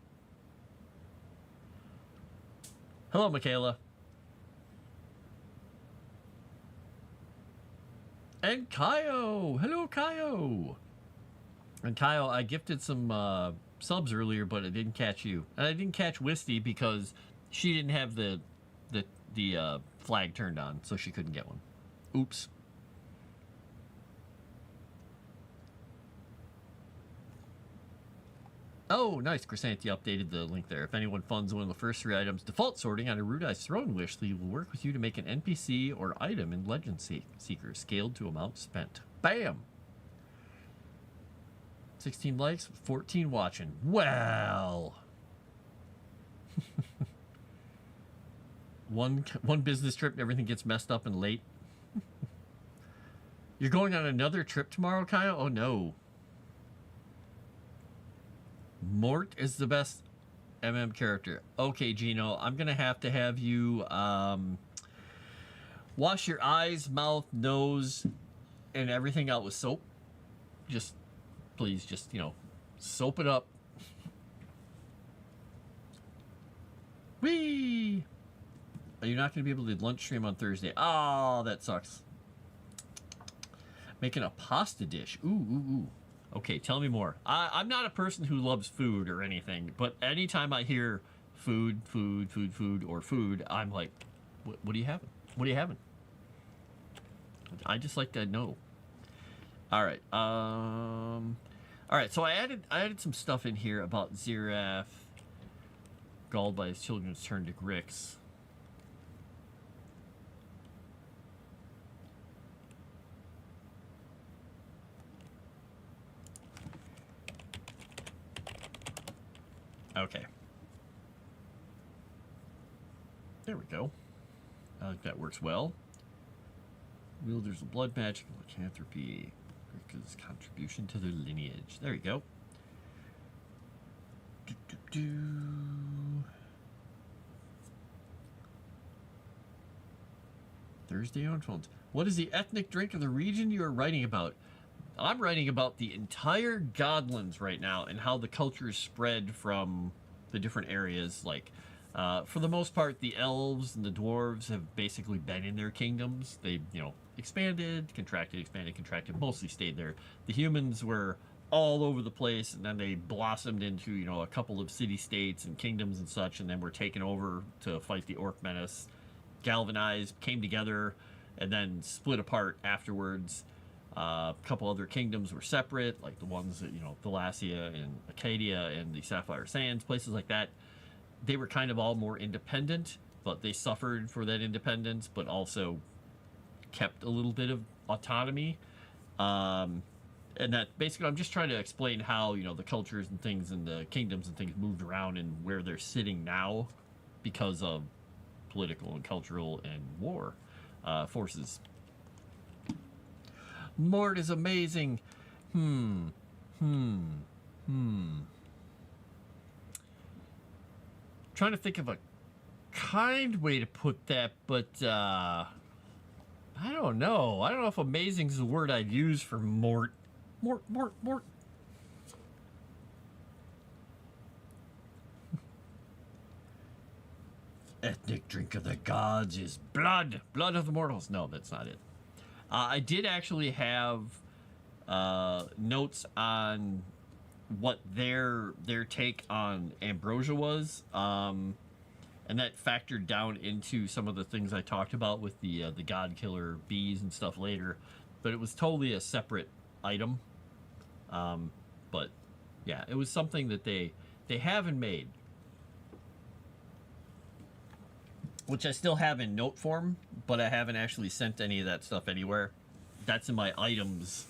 S1: Hello, Michaela. And Kaio! Hello, Kaio! And Kaio, I gifted some subs earlier, but I didn't catch you. And I didn't catch Wisty because she didn't have the flag turned on, so she couldn't get one. Oops. Oh, nice. Chrysanthi updated the link there. If anyone funds one of the first 3 items, default sorting on a Erudite's Throne Wish, they will work with you to make an NPC or item in Legend Seeker, scaled to amount spent. Bam! 16 likes, 14 watching. Well! one business trip and everything gets messed up and late. You're going on another trip tomorrow, Kyle? Oh, no. Mort is the best character. Okay, Gino, I'm gonna have you wash your eyes, mouth, nose, and everything out with soap. Just, please, just, soap it up. Whee! Are you not gonna be able to do lunch stream on Thursday? Oh, that sucks. Making a pasta dish. Ooh, ooh, ooh. Okay, tell me more. I'm not a person who loves food or anything, but anytime I hear food, or food, I'm like, what are you having? What are you having? I just like to know. All right. All right. So I added some stuff in here about Xerath, galled by his children's turn to Grix. Okay. There we go. I think that works well. Wielders of blood magic and lycanthropy. Grix's contribution to their lineage. There you go. Thursday on phones. What is the ethnic drink of the region you are writing about? I'm writing about the entire Godlands right now and how the culture is spread from the different areas. Like, for the most part, the elves and the dwarves have basically been in their kingdoms. They, expanded, contracted, mostly stayed there. The humans were all over the place, and then they blossomed into, a couple of city-states and kingdoms and such, and then were taken over to fight the orc menace, galvanized, came together, and then split apart afterwards. A couple other kingdoms were separate, like the ones that, Thalasia and Acadia and the Sapphire Sands, places like that. They were kind of all more independent, but they suffered for that independence, but also kept a little bit of autonomy. And that basically, I'm just trying to explain how, the cultures and things and the kingdoms and things moved around and where they're sitting now because of political and cultural and war forces. Mort is amazing. Trying to think of a kind way to put that, but I don't know. I don't know if amazing is the word I'd use for Mort. Mort. Ethnic drink of the gods is blood. Blood of the mortals. No, that's not it. I did actually have notes on what their take on ambrosia was, and that factored down into some of the things I talked about with the god killer bees and stuff later. But it was totally a separate item. But yeah, it was something that they haven't made, which I still have in note form, but I haven't actually sent any of that stuff anywhere. That's in my items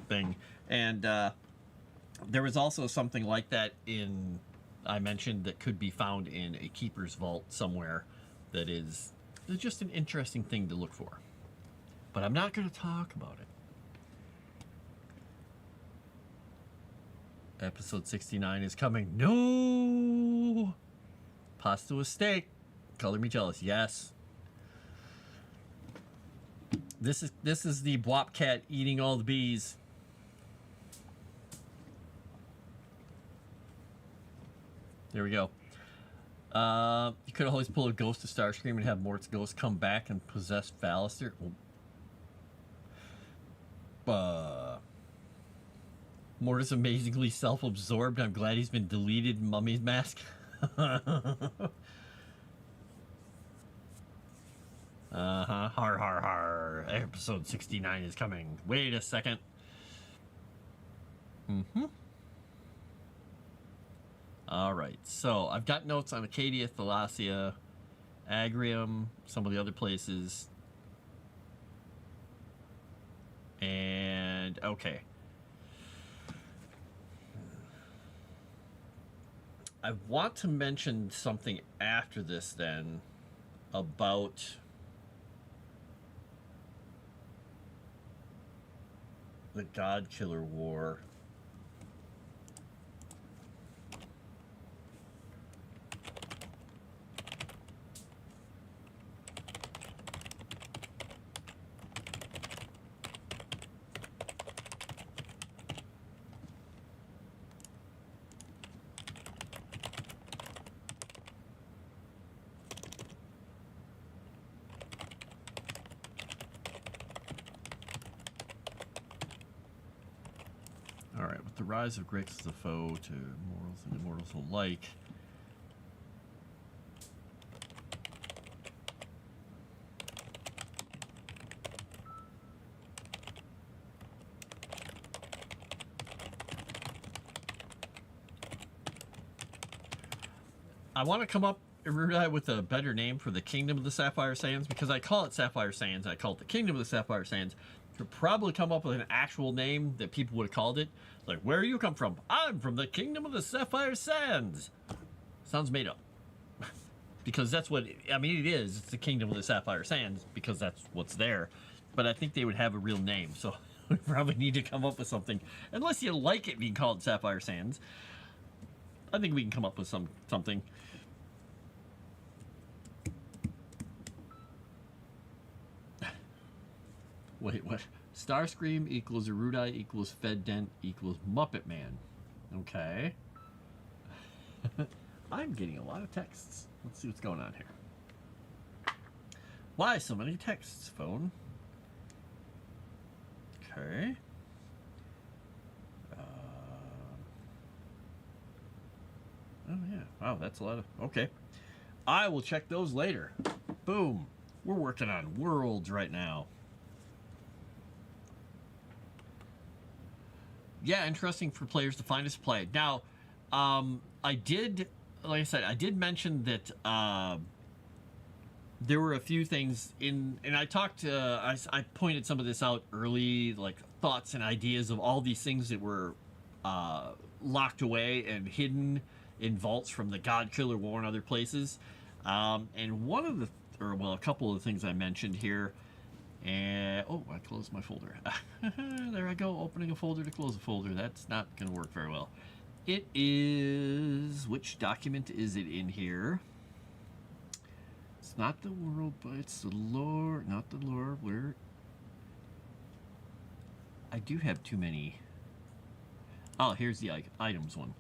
S1: thing. And there was also something like that I mentioned that could be found in a keeper's vault somewhere that is just an interesting thing to look for. But I'm not going to talk about it. Episode 69 is coming. No! Pasta with steak. Color me jealous. Yes. This is the Bwop cat eating all the bees. There we go. You could always pull a ghost of Starscream and have Mort's ghost come back and possess Vallister. Mort is amazingly self-absorbed. I'm glad he's been deleted in Mummy's Mask. Har har har. Episode 69 is coming. Wait a second. Alright, so I've got notes on Acadia, Thalasia, Agrium, some of the other places. And, okay. I want to mention something after this then about the God Killer War. The rise of Grix as a foe to mortals and immortals alike. I want to come up with a better name for the Kingdom of the Sapphire Sands, because I call it Sapphire Sands, I call it the Kingdom of the Sapphire Sands. Could probably come up with an actual name that people would have called it. Like, where do you come from? I'm from the Kingdom of the Sapphire Sands. Sounds made up. Because that's what, I mean, it is. It's the Kingdom of the Sapphire Sands, because that's what's there. But I think they would have a real name, so we probably need to come up with something. Unless you like it being called Sapphire Sands. I think we can come up with something. Wait, what? Starscream equals Erudite equals Feddent equals Muppet Man. Okay. I'm getting a lot of texts. Let's see what's going on here. Why so many texts, phone? Okay. Oh, yeah. Wow, that's a lot of... Okay. I will check those later. Boom. We're working on worlds right now. Yeah, interesting for players to find us play. Now, I did, like I said, I did mention that there were a few things in, and I talked, I pointed some of this out early, like thoughts and ideas of all these things that were locked away and hidden in vaults from the God Killer War and other places. And one of the, or well, a couple of the things I mentioned here. And, oh, I closed my folder. There I go, opening a folder to close a folder. That's not going to work very well. It is, which document is it in here? It's not the world, but it's the lore, not the lore. Where? I do have too many. Oh, here's the items one.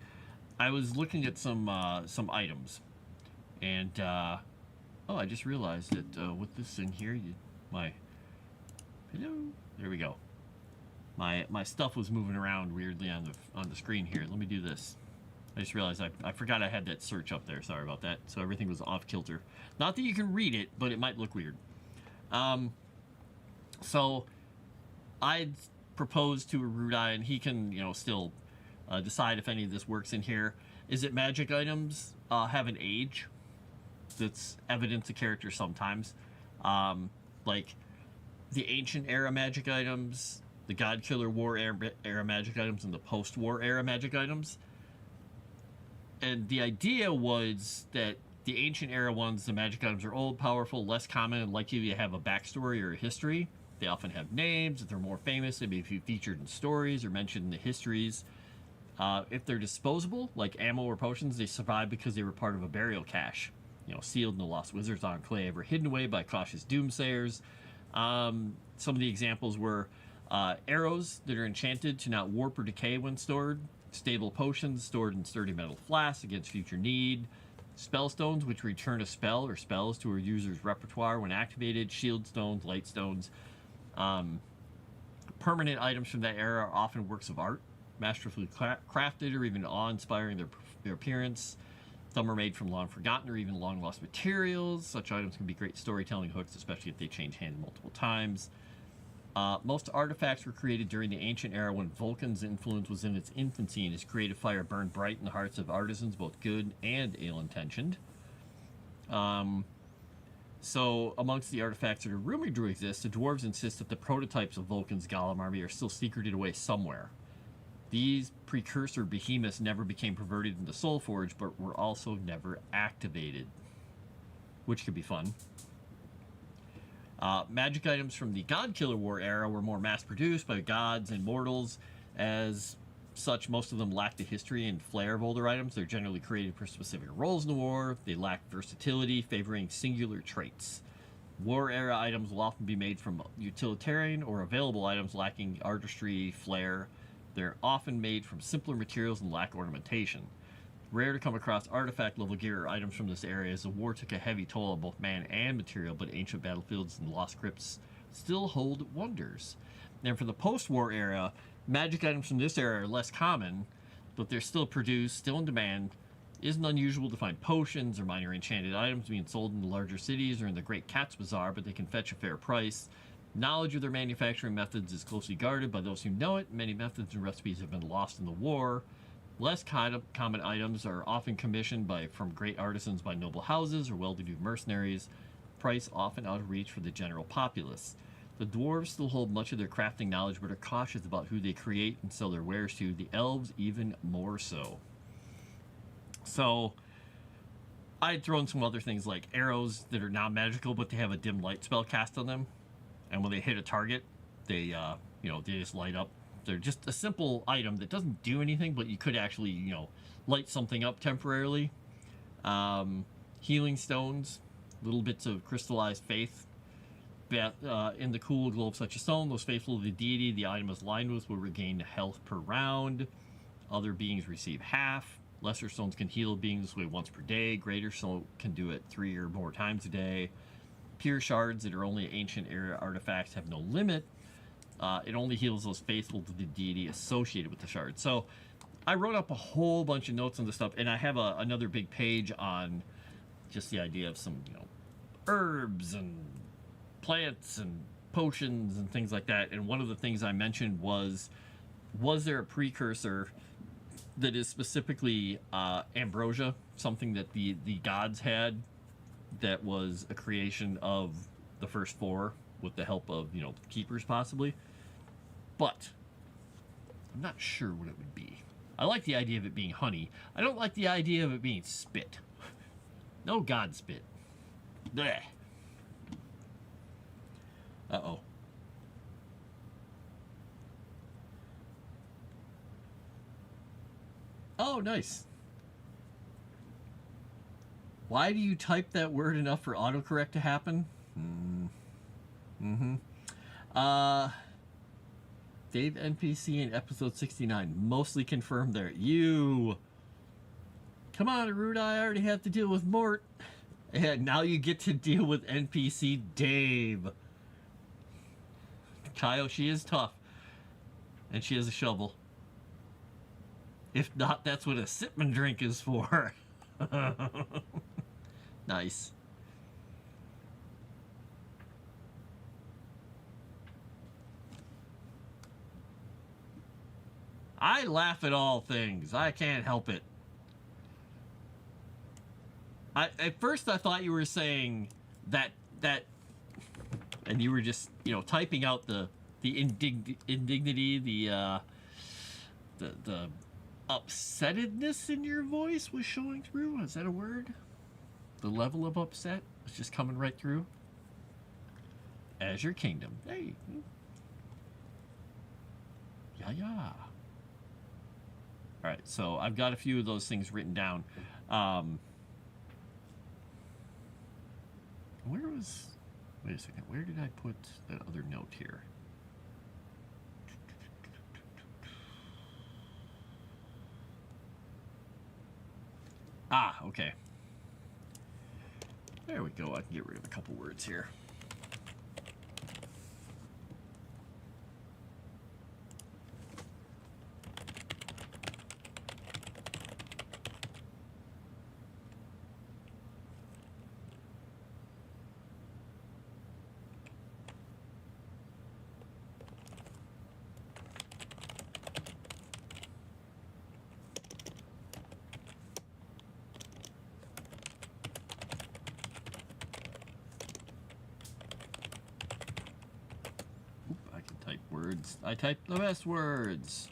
S1: I was looking at some items. And, oh, I just realized that with this in here, hello. There we go. My stuff was moving around weirdly on the screen here. Let me do this. I just realized I forgot I had that search up there. Sorry about that. So everything was off kilter. Not that you can read it, but it might look weird. So I'd proposed to Erudite, and he can, you know, still decide if any of this works in here. Is it magic items have an age that's evident to characters sometimes? Like the ancient era magic items, the God Killer War era magic items, and the post-war era magic items. And the idea was that the ancient era ones, the magic items are old, powerful, less common, and likely to have a backstory or a history. They often have names. If they're more famous, they may be featured in stories or mentioned in the histories. If they're disposable, like ammo or potions, they survive because they were part of a burial cache. You know, sealed in the Lost Wizard's Enclave or hidden away by cautious doomsayers. Some of the examples were arrows that are enchanted to not warp or decay when stored. Stable potions stored in sturdy metal flasks against future need. Spell stones, which return a spell or spells to a user's repertoire when activated. Shield stones, light stones. Permanent items from that era are often works of art, masterfully crafted or even awe-inspiring their appearance. Some are made from long-forgotten or even long-lost materials. Such items can be great storytelling hooks, especially if they change hands multiple times. Most artifacts were created during the ancient era when Vulcan's influence was in its infancy and his creative fire burned bright in the hearts of artisans, both good and ill-intentioned. So, amongst the artifacts that are rumored to exist, the dwarves insist that the prototypes of Vulcan's golem army are still secreted away somewhere. These precursor behemoths never became perverted into Soulforge, but were also never activated, which could be fun. Magic items from the God Killer War era were more mass-produced by gods and mortals. As such, most of them lack the history and flair of older items. They're generally created for specific roles in the war. They lack versatility, favoring singular traits. War era items will often be made from utilitarian or available items lacking artistry, flair. They're often made from simpler materials and lack ornamentation. Rare to come across artifact level gear or items from this area, as the war took a heavy toll on both man and material, but ancient battlefields and lost crypts still hold wonders. Then for the post-war era, Magic items from this era are less common, but they're still produced, still in demand. It isn't unusual to find potions or minor enchanted items being sold in the larger cities or in the Great Cat's Bazaar, but they can fetch a fair price. Knowledge of their manufacturing methods is closely guarded by those who know it. Many methods and recipes have been lost in the war. Less common items are often commissioned from great artisans by noble houses or well-to-do mercenaries. Price often out of reach for the general populace. The dwarves still hold much of their crafting knowledge, but are cautious about who they create and sell their wares to. The elves even more so. So, I had thrown some other things like arrows that are not magical, but they have a dim light spell cast on them, and when they hit a target, they they just light up. They're just a simple item that doesn't do anything, but you could actually light something up temporarily. Healing stones, little bits of crystallized faith. In the cool glow of such a stone, those faithful to the deity the item is lined with will regain health per round. Other beings receive half. Lesser stones can heal beings this way once per day. Greater stone can do it 3 or more times a day. Pure shards that are only ancient era artifacts have no limit. It only heals those faithful to the deity associated with the shard. So I wrote up a whole bunch of notes on this stuff, and I have another big page on just the idea of some herbs and plants and potions and things like that. And one of the things I mentioned was there a precursor that is specifically ambrosia, something that the gods had that was a creation of the first 4 with the help of keepers possibly, but I'm not sure what it would be. I like the idea of it being honey. I don't like the idea of it being spit. No god spit. Blech. Uh-oh. Oh, nice. Why do you type that word enough for autocorrect to happen? Dave NPC in episode 69. Mostly confirmed there. You. Come on, Aruda. I already have to deal with Mort. And now you get to deal with NPC Dave. Kyle, she is tough. And she has a shovel. If not, that's what a sipman drink is for. Nice. I laugh at all things. I can't help it. At first I thought you were saying that and you were just typing out the indignity, the upsettedness in your voice was showing through. Is that a word? The level of upset was just coming right through. Azure Kingdom. Hey. Yeah. Alright, so I've got a few of those things written down. Wait a second, where did I put that other note here? Ah, okay. There we go, I can get rid of a couple words here. Words. I typed the best words.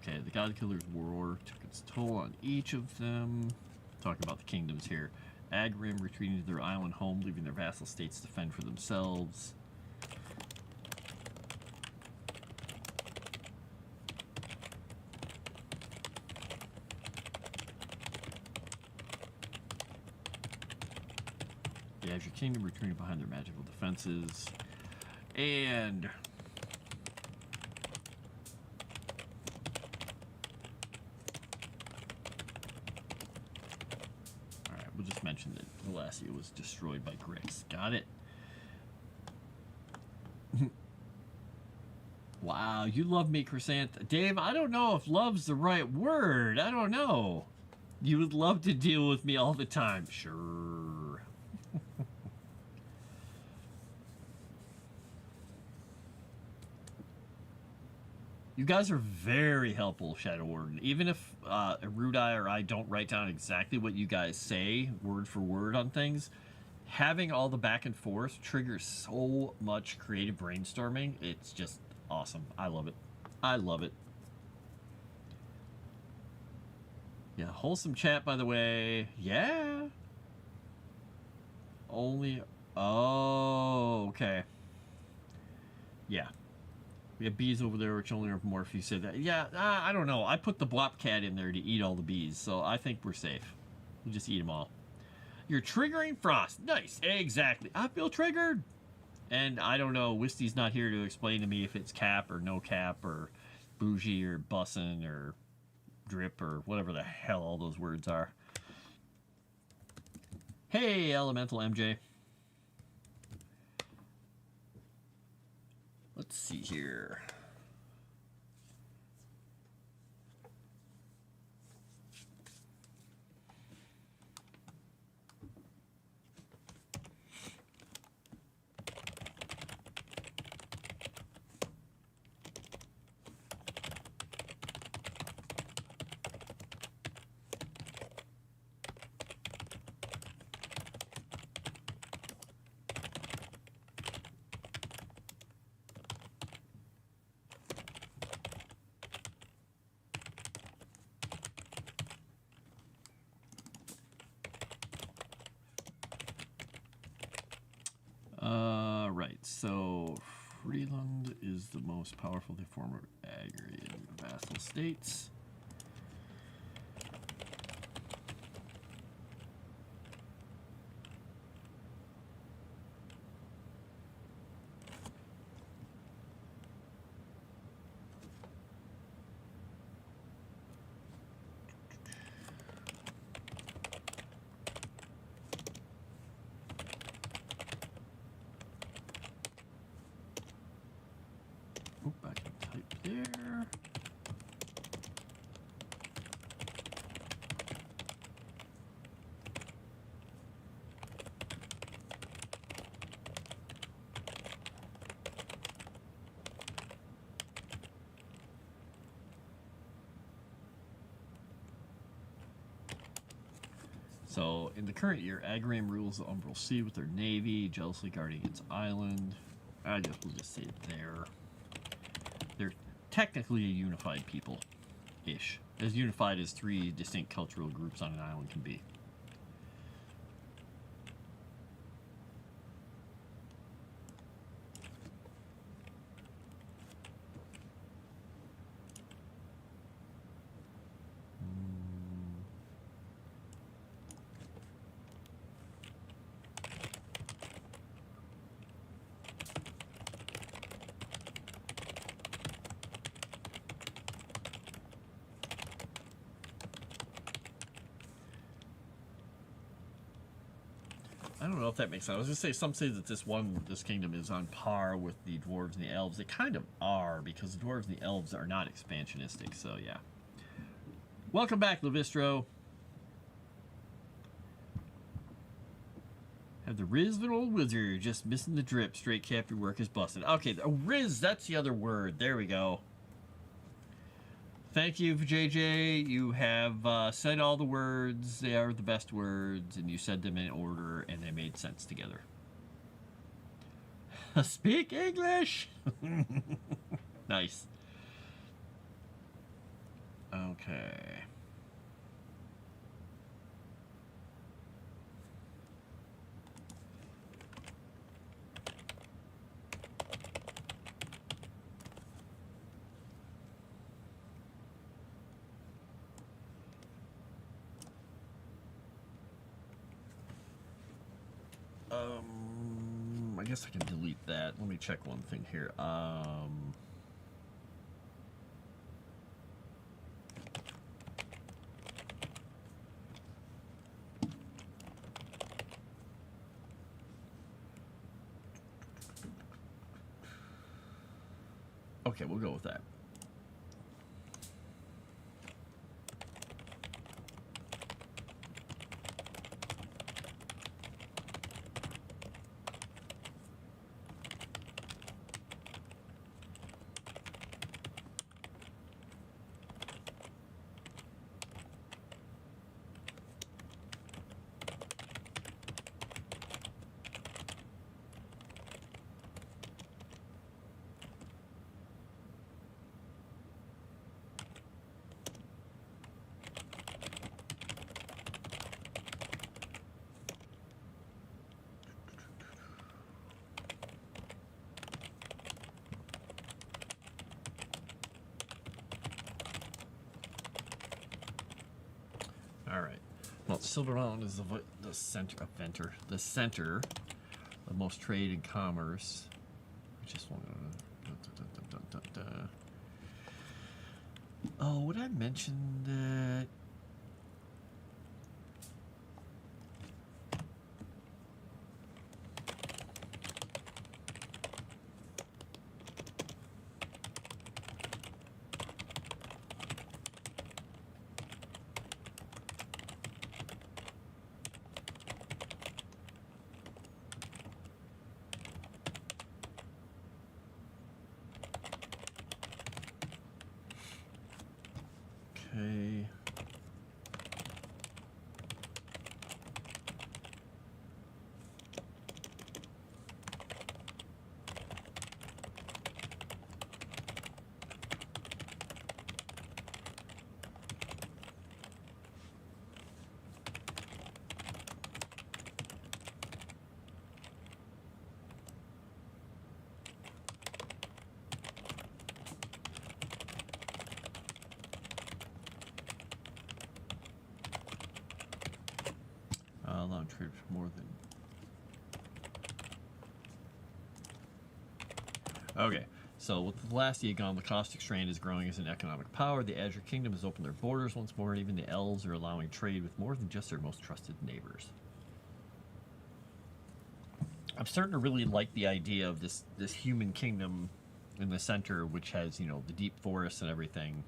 S1: Okay, the God Killer's war took its toll on each of them. Talking about the kingdoms here. Agrim retreating to their island home, leaving their vassal states to fend for themselves. The Azure Kingdom retreating behind their magical defenses. And alright, we'll just mention that Galacia was destroyed by Grix. Got it. Wow, you love me, Chrysanth. Dave, I don't know if love's the right word. I don't know. You would love to deal with me all the time. Sure. You guys are very helpful, Shadow Warden. Even if Erudai or I don't write down exactly what you guys say, word for word on things, having all the back and forth triggers so much creative brainstorming. It's just awesome. I love it. I love it. Yeah, wholesome chat, by the way. Yeah. Only... Oh, okay. Yeah. We have bees over there, which only are more if you said that. Yeah, I don't know. I put the Blop Cat in there to eat all the bees, so I think we're safe. We'll just eat them all. You're triggering Frost. Nice. Exactly. I feel triggered. And I don't know. Wisty's not here to explain to me if it's cap or no cap or bougie or bussin' or drip or whatever the hell all those words are. Hey, Elemental MJ. Let's see here. Right, so Freeland is the most powerful form of agrarian vassal states. Oop, I can type there. So, in the current year, Agrim rules the Umbral Sea with their navy, jealously guarding its island. I guess we'll just say there. They're technically a unified people-ish. As unified as 3 distinct cultural groups on an island can be. I don't know if that makes sense. I was going to say, some say that this kingdom is on par with the dwarves and the elves. They kind of are, because the dwarves and the elves are not expansionistic, so yeah. Welcome back, Levistro. Have the Riz of an old wizard, just missing the drip. Straight cap, your work is busted. Okay, Riz, that's the other word. There we go. Thank you, JJ. You have said all the words. They are the best words, and you said them in order, and they made sense together. Speak English! Nice. Okay. I guess I can delete that. Let me check one thing here. Okay, we'll go with that. All right. Well, Silver Mountain is the center of most trade and commerce. I just want to. Oh, would I mention that? Okay. Allowing trade for more than. Okay, so with the last Aegon, the caustic strain is growing as an economic power. The Azure Kingdom has opened their borders once more, and even the elves are allowing trade with more than just their most trusted neighbors. I'm starting to really like the idea of this human kingdom in the center, which has, you know, the deep forests and everything,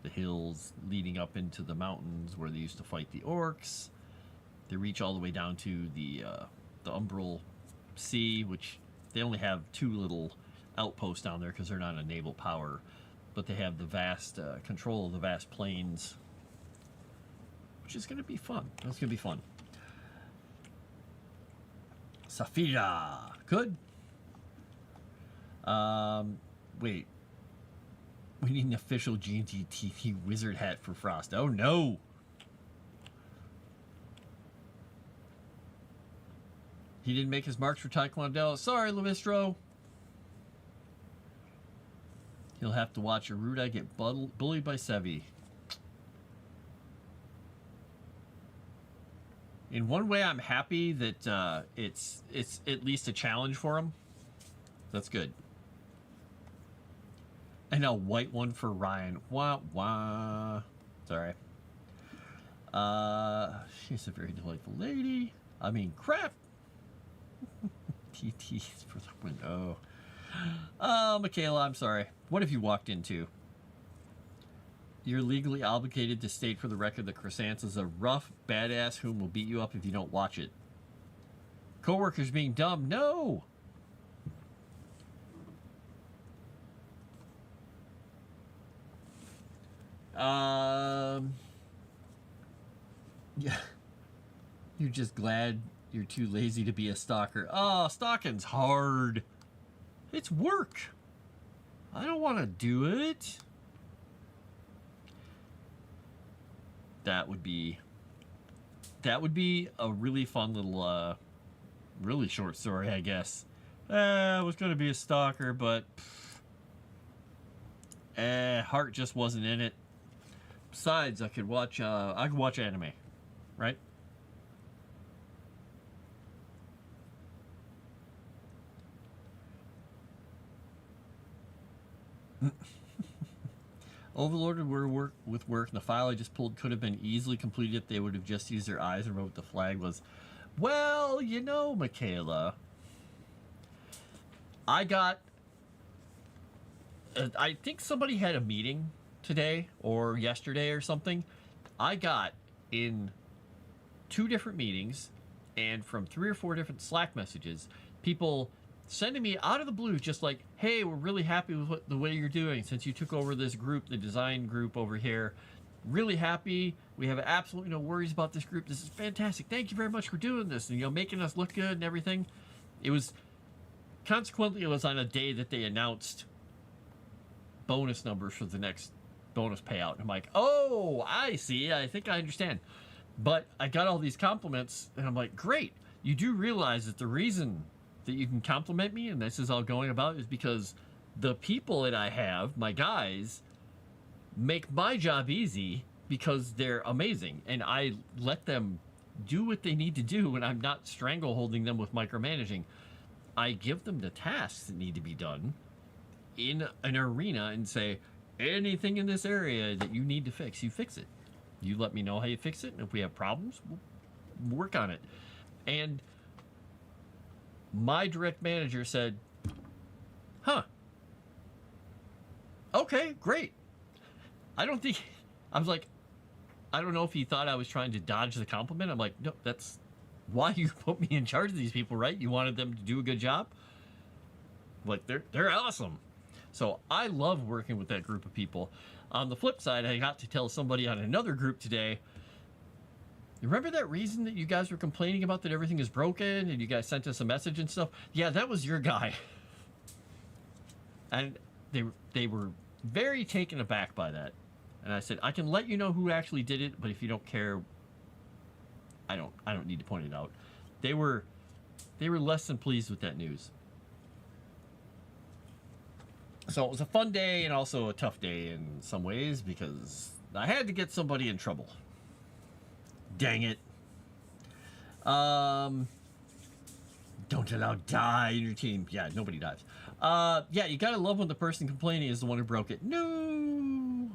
S1: the hills leading up into the mountains where they used to fight the orcs. They reach all the way down to the Umbral Sea, which they only have 2 little outposts down there because they're not a naval power, but they have the vast control of the vast plains, which is going to be fun. That's going to be fun. Safira, good. Wait. We need an official G&T TV wizard hat for Frost. Oh no! He didn't make his marks for Taekwondo. Sorry, Levistro. He'll have to watch Aruda get bullied by Sevi. In one way, I'm happy that it's at least a challenge for him. That's good. And a white one for Ryan. Wah wah. Sorry. She's a very delightful lady. I mean, crap. TT's for the window. Oh, Michaela, I'm sorry. What have you walked into? You're legally obligated to state for the record that Crescent is a rough badass whom will beat you up if you don't watch it. Coworkers being dumb? No! Yeah. You're just glad you're too lazy to be a stalker. Oh, stalking's hard. It's work. I don't want to do it. that would be a really fun little, really short story, I guess. I was going to be a stalker, but heart just wasn't in it. Besides, I could watch anime, right? Overloaded with work, and the file I just pulled could have been easily completed if they would have just used their eyes and wrote what the flag was. Well, you know, Michaela, I think somebody had a meeting today or yesterday or something. I got in 2 different meetings and from 3 or 4 different Slack messages, people sending me out of the blue just like, hey, we're really happy with the way you're doing since you took over this group, the design group over here. Really happy. We have absolutely no worries about this group. This is fantastic. Thank you very much for doing this and, you know, making us look good and everything. It was on a day that they announced bonus numbers for the next bonus payout. And I'm like, oh, I see. I think I understand. But I got all these compliments and I'm like, great. You do realize that the reason that you can compliment me and this is all going about is because the people that I have, my guys, make my job easy because they're amazing and I let them do what they need to do and I'm not strangleholding them with micromanaging. I give them the tasks that need to be done in an arena and say, anything in this area that you need to fix, you fix it. You let me know how you fix it, and if we have problems, we'll work on it. And my direct manager said, huh, okay, great. I was like, I don't know if he thought I was trying to dodge the compliment. I'm like, no, that's why you put me in charge of these people, right? You wanted them to do a good job. Like, they're awesome. So I love working with that group of people. On the flip side, I got to tell somebody on another group today, remember that reason that you guys were complaining about that everything is broken and you guys sent us a message and stuff? Yeah, that was your guy. And they were very taken aback by that. And I said, I can let you know who actually did it, but if you don't care, I don't need to point it out. They were less than pleased with that news. So it was a fun day and also a tough day in some ways because I had to get somebody in trouble. Dang it. Don't allow die in your team. Yeah, nobody dies. Yeah, you gotta love when the person complaining is the one who broke it. No.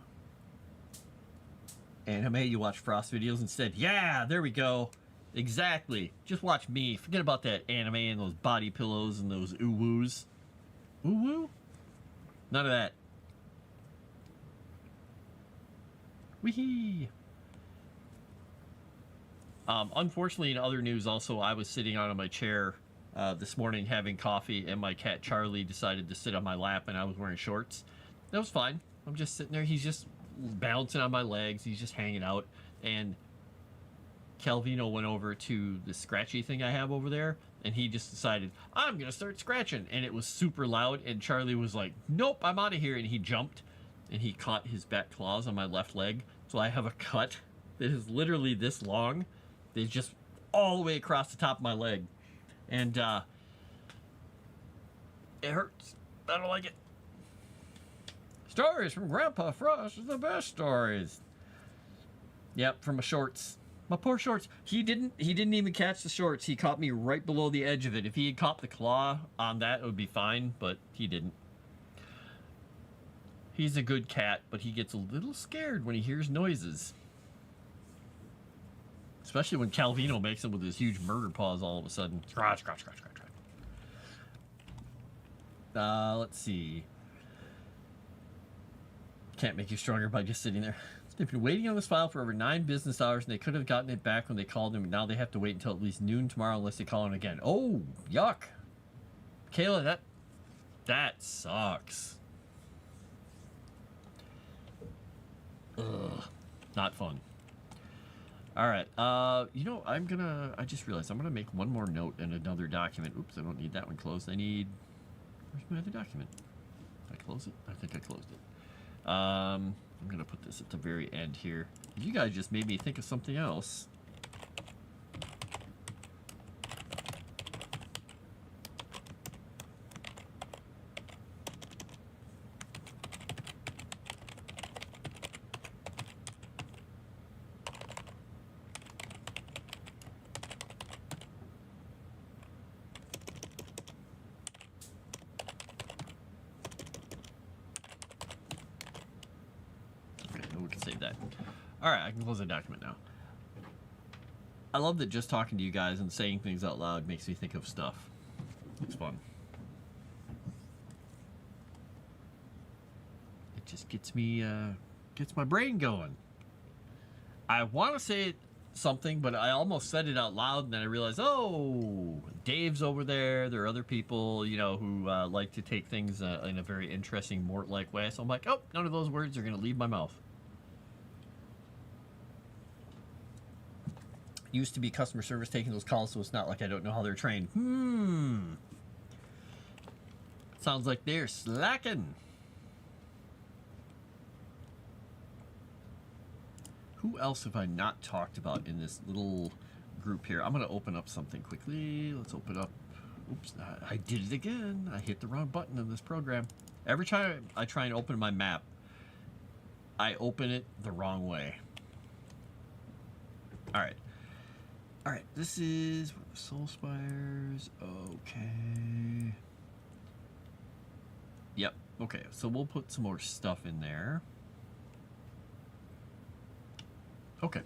S1: Anime, you watch Frost videos instead. Yeah, there we go. Exactly. Just watch me. Forget about that anime and those body pillows and those ooh-woos. Ooh-woo? None of that. Wee-hee. Unfortunately, in other news, also, I was sitting on my chair this morning having coffee, and my cat Charlie decided to sit on my lap, and I was wearing shorts. That was fine. I'm just sitting there. He's just bouncing on my legs. He's just hanging out, and Calvino went over to the scratchy thing I have over there, and he just decided, I'm going to start scratching, and it was super loud, and Charlie was like, nope, I'm out of here, and he jumped, and he caught his back claws on my left leg, so I have a cut that is literally this long. It's just all the way across the top of my leg, and it hurts. I don't like it. Stories from Grandpa Frost are the best stories. Yep, from my shorts. My poor shorts. He didn't even catch the shorts. He caught me right below the edge of it. If he had caught the claw on that, it would be fine, but he didn't. He's a good cat, but he gets a little scared when he hears noises. Especially when Calvino makes him with his huge murder paws all of a sudden. Scratch, scratch, scratch, scratch, scratch. Let's see. Can't make you stronger by just sitting there. They've been waiting on this file for over 9 business hours, and they could have gotten it back when they called him, and now they have to wait until at least noon tomorrow unless they call him again. Oh, yuck. Kayla, that sucks. Ugh. Not fun. All right. You know, I just realized I'm going to make one more note in another document. Oops, I don't need that one closed. Where's my other document? Did I close it? I think I closed it. I'm gonna put this at the very end here. You guys just made me think of something else. We can save that. All right, I can close the document now. I love that just talking to you guys and saying things out loud makes me think of stuff. It's fun. It just gets me, gets my brain going. I want to say something, but I almost said it out loud, and then I realized, oh, Dave's over there. There are other people, you know, who like to take things in a very interesting, Mort-like way. So I'm like, oh, none of those words are going to leave my mouth. Used to be customer service taking those calls, so it's not like I don't know how they're trained. Sounds like they're slacking. Who else have I not talked about in this little group here? I'm going to open up something quickly. Let's open up. Oops, I did it again. I hit the wrong button in this program. Every time I try and open my map, I open it the wrong way. All right. All right, this is Soul Spires. Okay. Yep. Okay, so we'll put some more stuff in there. Okay.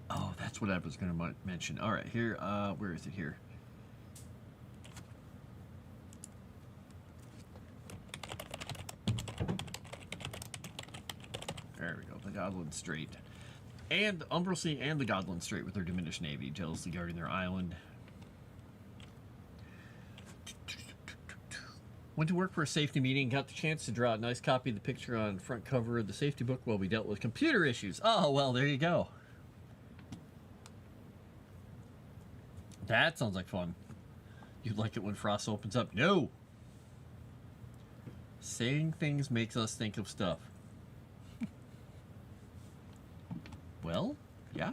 S1: Oh, that's what I was going to mention. All right, here. Where is it here? There we go, the Godland Strait. And Umbral Sea and the Godland Strait with their diminished navy, jealously guarding their island. Went to work for a safety meeting, got the chance to draw a nice copy of the picture on the front cover of the safety book while we dealt with computer issues. Oh, well, there you go. That sounds like fun. You'd like it when Frost opens up? No! Saying things makes us think of stuff. Well, yeah.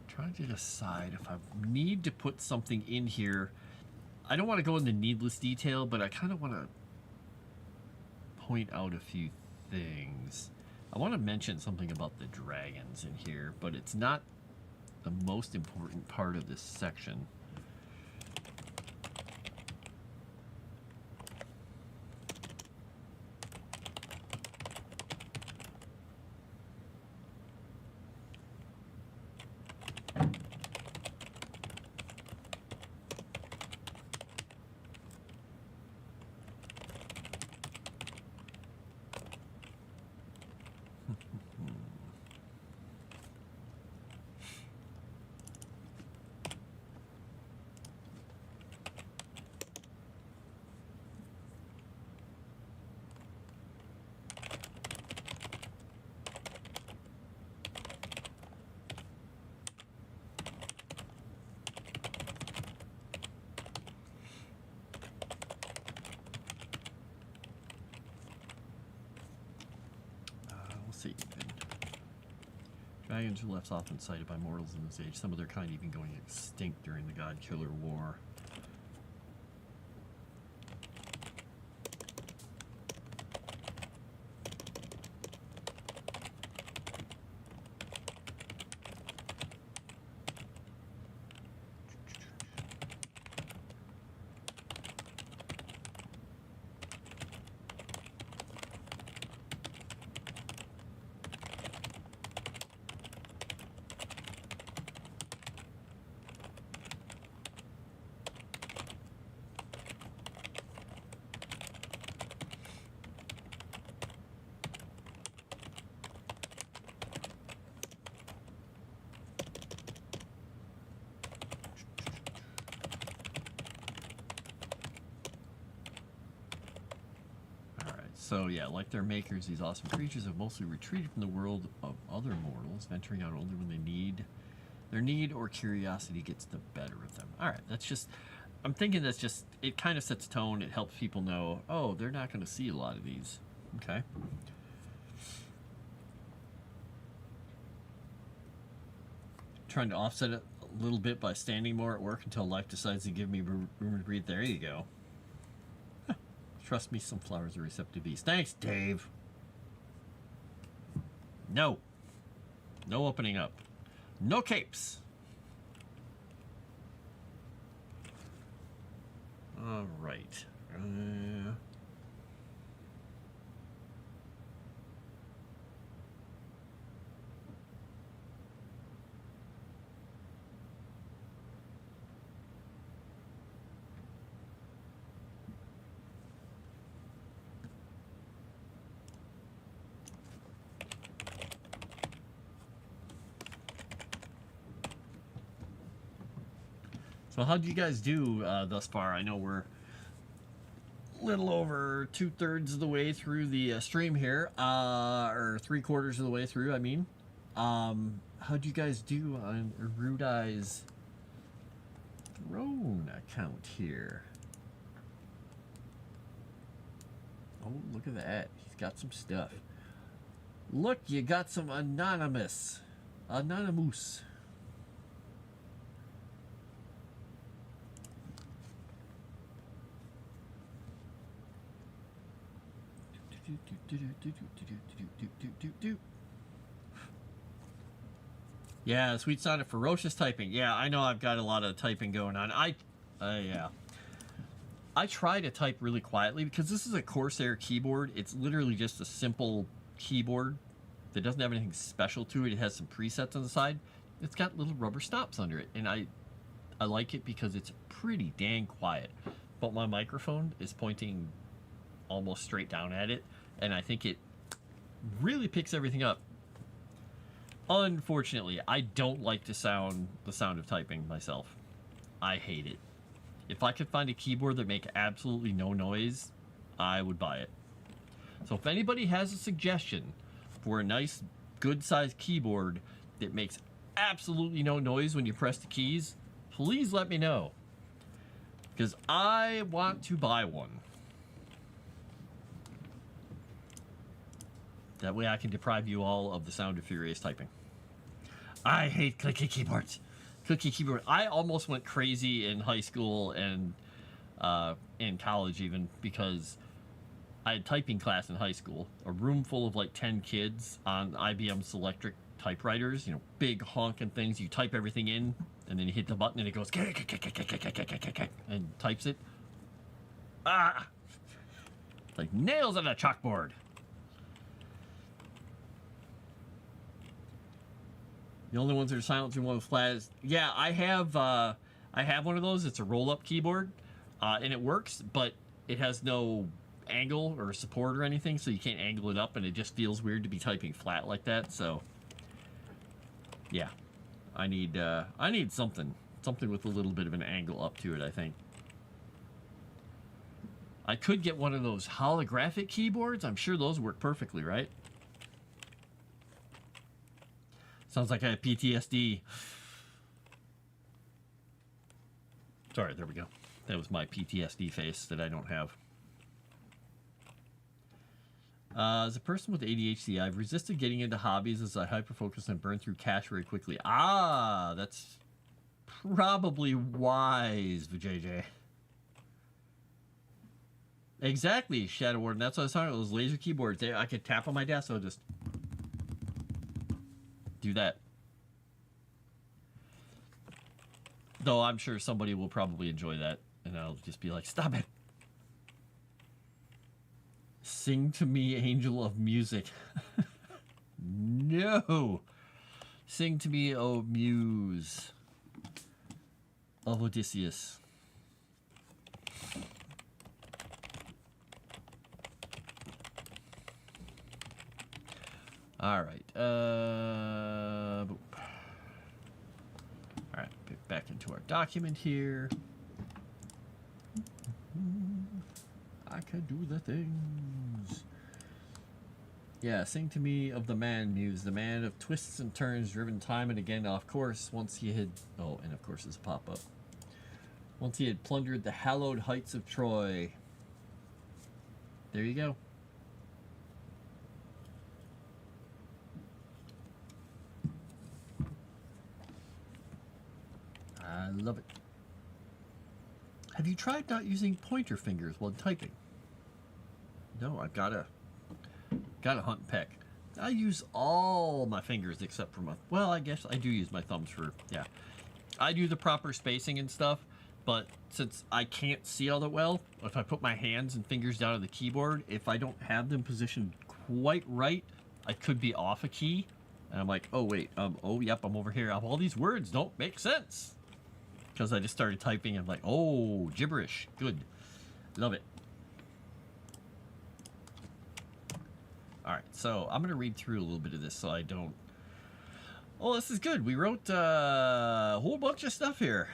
S1: Trying to decide if I need to put something in here. I don't want to go into needless detail, but I kind of want to point out a few things. I want to mention something about the dragons in here, but it's not the most important part of this section. See. Dragons were left often sighted by mortals in this age, some of their kind even going extinct during the God Killer War. So yeah, like their makers, these awesome creatures have mostly retreated from the world of other mortals, venturing out only when their need or curiosity gets the better of them. All right, that's just, I'm thinking that's just, it kind of sets tone. It helps people know, oh, they're not going to see a lot of these. Okay. Trying to offset it a little bit by standing more at work until life decides to give me room to breathe. There you go. Trust me, some flowers are receptive bees. Thanks, Dave. No. No opening up. No capes. All right. So how'd you guys do thus far? I know we're a little over 2/3 of the way through the stream here, or 3/4 of the way through, I mean. How'd you guys do on Erudai's Throne account here? Oh, look at that. He's got some stuff. Look, you got some Anonymous. Yeah, sweet sound of ferocious typing. Yeah, I know I've got a lot of typing going on. Yeah. I try to type really quietly because this is a Corsair keyboard. It's literally just a simple keyboard that doesn't have anything special to it. It has some presets on the side. It's got little rubber stops under it, and I like it because it's pretty dang quiet. But my microphone is pointing almost straight down at it, and I think it really picks everything up. Unfortunately, I don't like the sound of typing myself. I hate it. If I could find a keyboard that makes absolutely no noise, I would buy it. So if anybody has a suggestion for a nice, good-sized keyboard that makes absolutely no noise when you press the keys, please let me know. Because I want to buy one. That way I can deprive you all of the sound of furious typing. I hate clicky keyboards. Clicky keyboard. I almost went crazy in high school and in college even, because I had typing class in high school. A room full of like 10 kids on IBM Selectric typewriters, you know, big honking things. You type everything in, and then you hit the button and it goes and types it. Ah! Like nails on a chalkboard. The only ones that are silent and one with flat is, yeah, I have one of those. It's a roll-up keyboard, and it works, but it has no angle or support or anything, so you can't angle it up, and it just feels weird to be typing flat like that. So, yeah, I need something with a little bit of an angle up to it, I think. I could get one of those holographic keyboards. I'm sure those work perfectly, right? Sounds like I have PTSD. Sorry, there we go. That was my PTSD face that I don't have. As a person with ADHD, I've resisted getting into hobbies as I hyper-focus and burn through cash very quickly. Ah, that's probably wise, JJ. Exactly, Shadow Warden. That's what I was talking about. Those laser keyboards. I could tap on my desk, so I'll just do that. Though I'm sure somebody will probably enjoy that, and I'll just be like, stop it. Sing to me, angel of music. No. Sing to me, O muse of Odysseus. All right. Boop. All right. Pick back into our document here. I can do the things. Yeah, sing to me of the man, Muse, the man of twists and turns, driven time and again off course. Once he had, oh, and of course there's a pop-up. Once he had plundered the hallowed heights of Troy. There you go. I love it. Have you tried not using pointer fingers while typing? No, I've gotta hunt and peck. I use all my fingers except for my, well, I guess I do use my thumbs for, yeah. I do the proper spacing and stuff, but since I can't see all that well, if I put my hands and fingers down on the keyboard, if I don't have them positioned quite right, I could be off a key. And I'm like, oh wait, oh yep, I'm over here. All these words don't make sense. Because I just started typing, I'm like, oh, gibberish, good. Love it. All right, so I'm gonna read through a little bit of this so I don't, oh, this is good. We wrote a whole bunch of stuff here.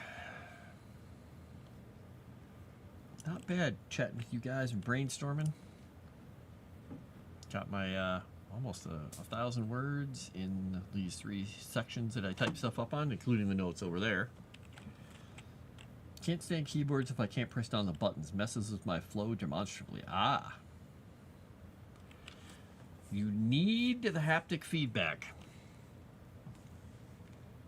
S1: Not bad chatting with you guys and brainstorming. Got my almost 1,000 words in these 3 sections that I type stuff up on, including the notes over there. Can't stand keyboards if I can't press down the buttons. Messes with my flow demonstrably. Ah. You need the haptic feedback.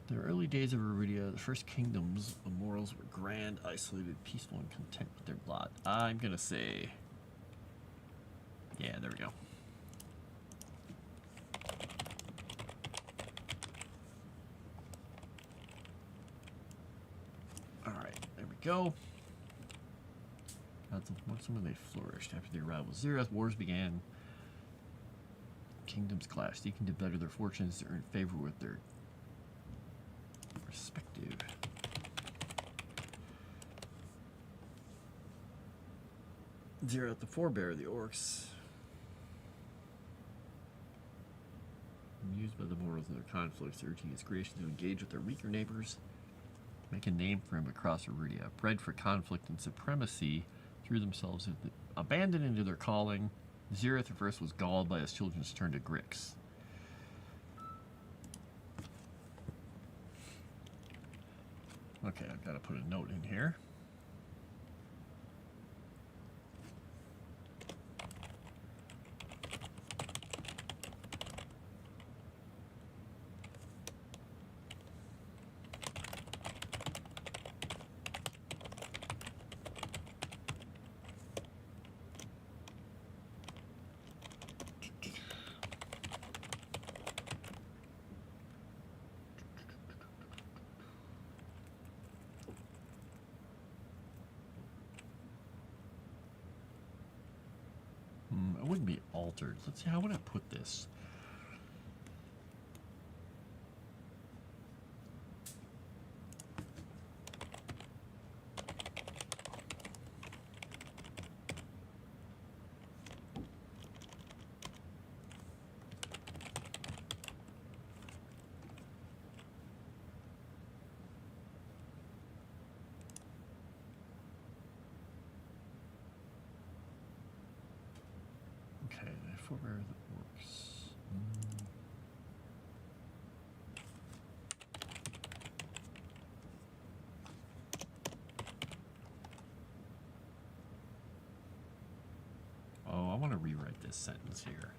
S1: The early days of Iridia, the first kingdoms of mortals were grand, isolated, peaceful, and content with their lot. I'm gonna say, yeah, there we go. All right, there we go. Once they flourished after the arrival of Zerath, wars began. Kingdoms clashed, seeking to better their fortunes to earn favor with their respective. Zerath, the forebear of the orcs, amused by the mortals and their conflicts, urging his creation to engage with their weaker neighbors, make a name for him across Iridia, bred for conflict and supremacy, threw themselves abandoned into their calling. Zerath at first was galled by his children's turn to Grix. Okay, I've got to put a note in here. It wouldn't be altered. Let's see, how would I put this? Okay, the forebear of the orcs. Oh, I want to rewrite this sentence here.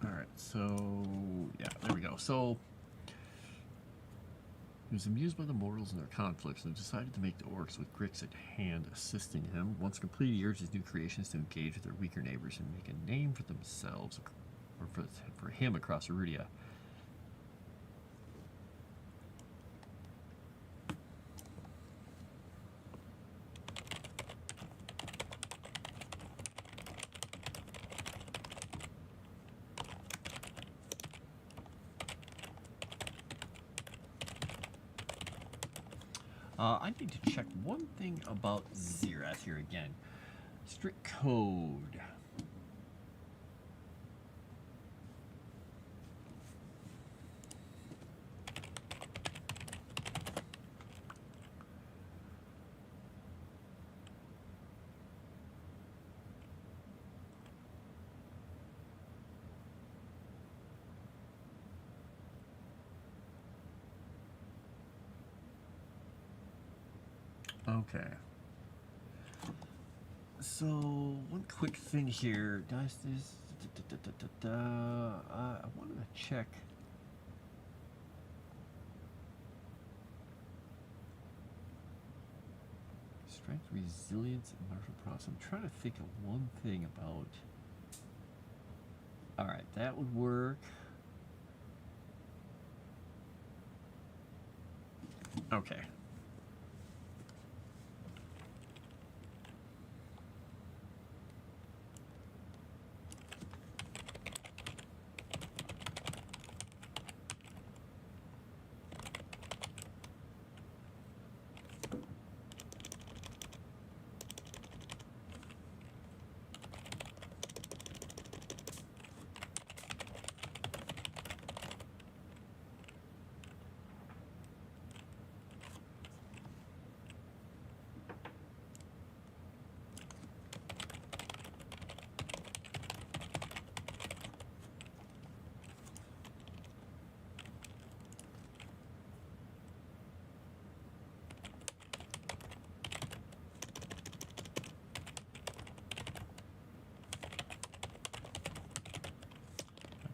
S1: All right, so yeah, there we go. So He was amused by the mortals and their conflicts and decided to make the orcs with Grix at hand assisting him. Once completed, he urged his new creations to engage with their weaker neighbors and make a name for themselves, or for him across Erudia. I need to check one thing about Xerath here again. Strict code. Okay. So, one quick thing here. Does this... I wanted to check... Strength, resilience, and martial prowess. I'm trying to think of one thing about... Alright, that would work. Okay.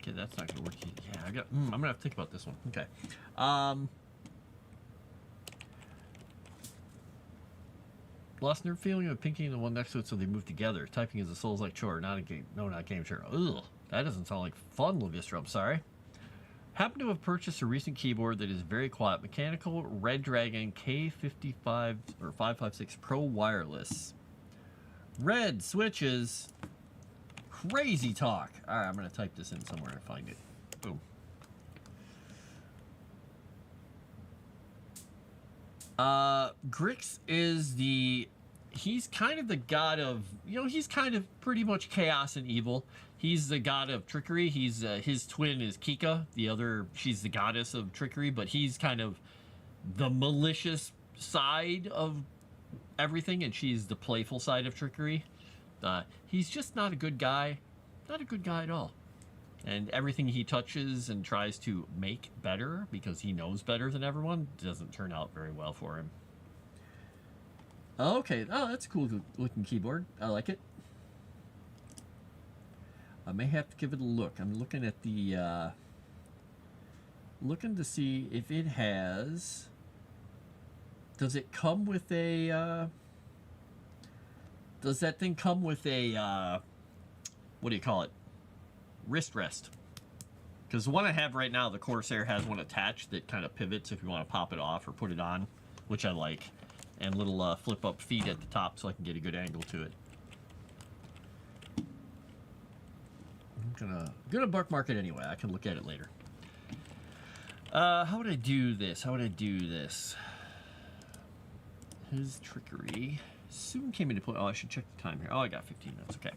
S1: Okay, that's not gonna work. Yeah, I'm gonna have to think about this one. Okay. Lost nerve feeling of pinking the one next to it, so they move together. Typing is a Souls-like chore, not a game. No, not game chore. Ugh, that doesn't sound like fun, Levistra. I'm sorry. Happen to have purchased a recent keyboard that is very quiet. Mechanical Red Dragon K55 or 556 Pro wireless. Red switches. Crazy talk. All right, I'm gonna type this in somewhere and find it. Boom. Grix is he's kind of the god of, he's kind of pretty much chaos and evil. He's the god of trickery. He's his twin is Kika, she's the goddess of trickery, but he's kind of the malicious side of everything, and she's the playful side of trickery. He's just not a good guy. Not a good guy at all. And everything he touches and tries to make better, because he knows better than everyone, doesn't turn out very well for him. Okay, oh, that's a cool looking keyboard. I like it. I may have to give it a look. I'm looking at the, looking to see if it has, does it come with a, does that thing come with a, what do you call it? Wrist rest. Because the one I have right now, the Corsair, has one attached that kind of pivots if you want to pop it off or put it on, which I like. And little flip up feet at the top so I can get a good angle to it. I'm gonna bookmark it anyway. I can look at it later. How would I do this? His trickery soon came into play. Oh, I should check the time here. Oh, I got 15 minutes. Okay.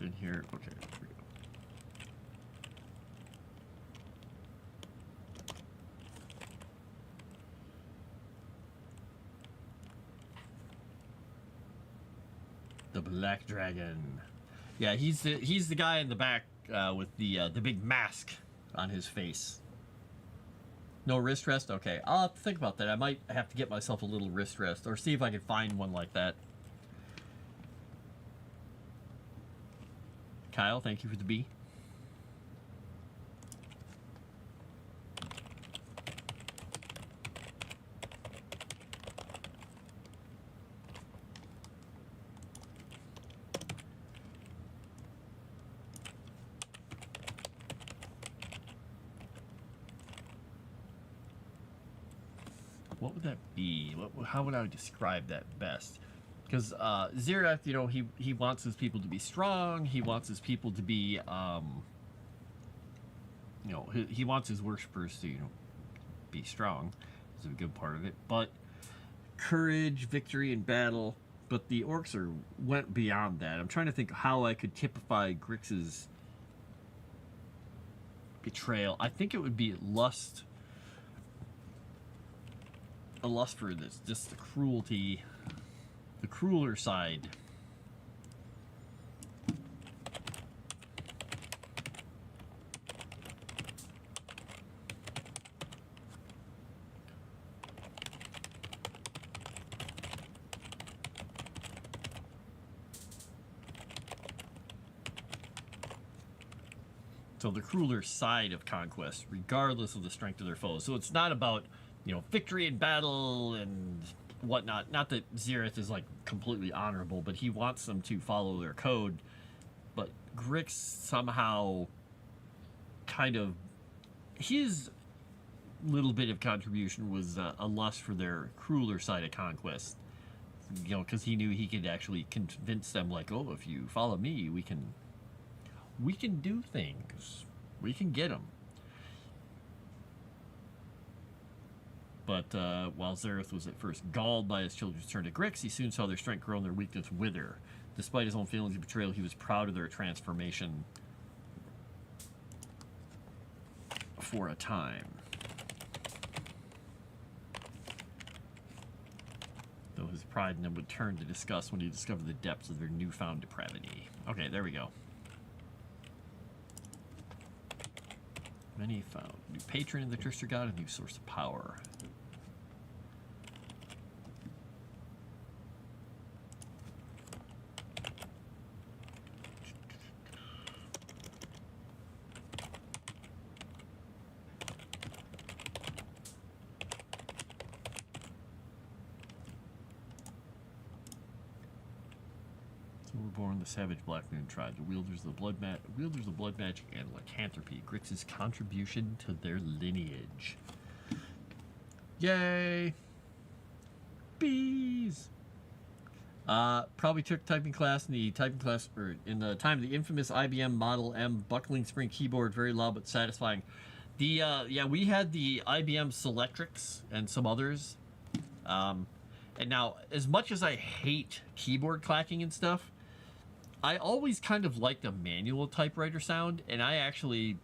S1: in here. Okay, here we go. The Black Dragon. Yeah, he's the guy in the back with the big mask on his face. No wrist rest? Okay, I'll have to think about that. I might have to get myself a little wrist rest, or see if I can find one like that. Kyle, thank you for the bee. What would that be? How would I describe that best? Because Xerath, you know, he wants his people to be strong. He wants his people to be, you know, he wants his worshippers to, you know, be strong. Is a good part of it. But courage, victory, and battle. But the orcs went beyond that. I'm trying to think how I could typify Grix's betrayal. I think it would be lust. A lust for this, just the cruelty, the crueler side. So the crueler side of conquest, regardless of the strength of their foes. So it's not about, you know, victory in battle and whatnot. Not that Xerath is like completely honorable, but he wants them to follow their code. But Grix somehow kind of, his little bit of contribution was a lust for their crueler side of conquest. You know, because he knew he could actually convince them, like, oh, if you follow me, we can do things. We can get them. But while Xerath was at first galled by his children's turn to Grix, he soon saw their strength grow and their weakness wither. Despite his own feelings of betrayal, he was proud of their transformation for a time. Though his pride in them would turn to disgust when he discovered the depths of their newfound depravity. Okay, there we go. Many found new patron of the trickster god, a new source of power. Born the savage Black Moon tribe, the wielders of blood magic and lycanthropy. Grix's contribution to their lineage. Yay! Bees. Probably took typing class in the time of the infamous IBM Model M buckling spring keyboard, very loud but satisfying. The yeah, we had the IBM Selectrix and some others. And now, as much as I hate keyboard clacking and stuff, I always kind of liked a manual typewriter sound, and I actually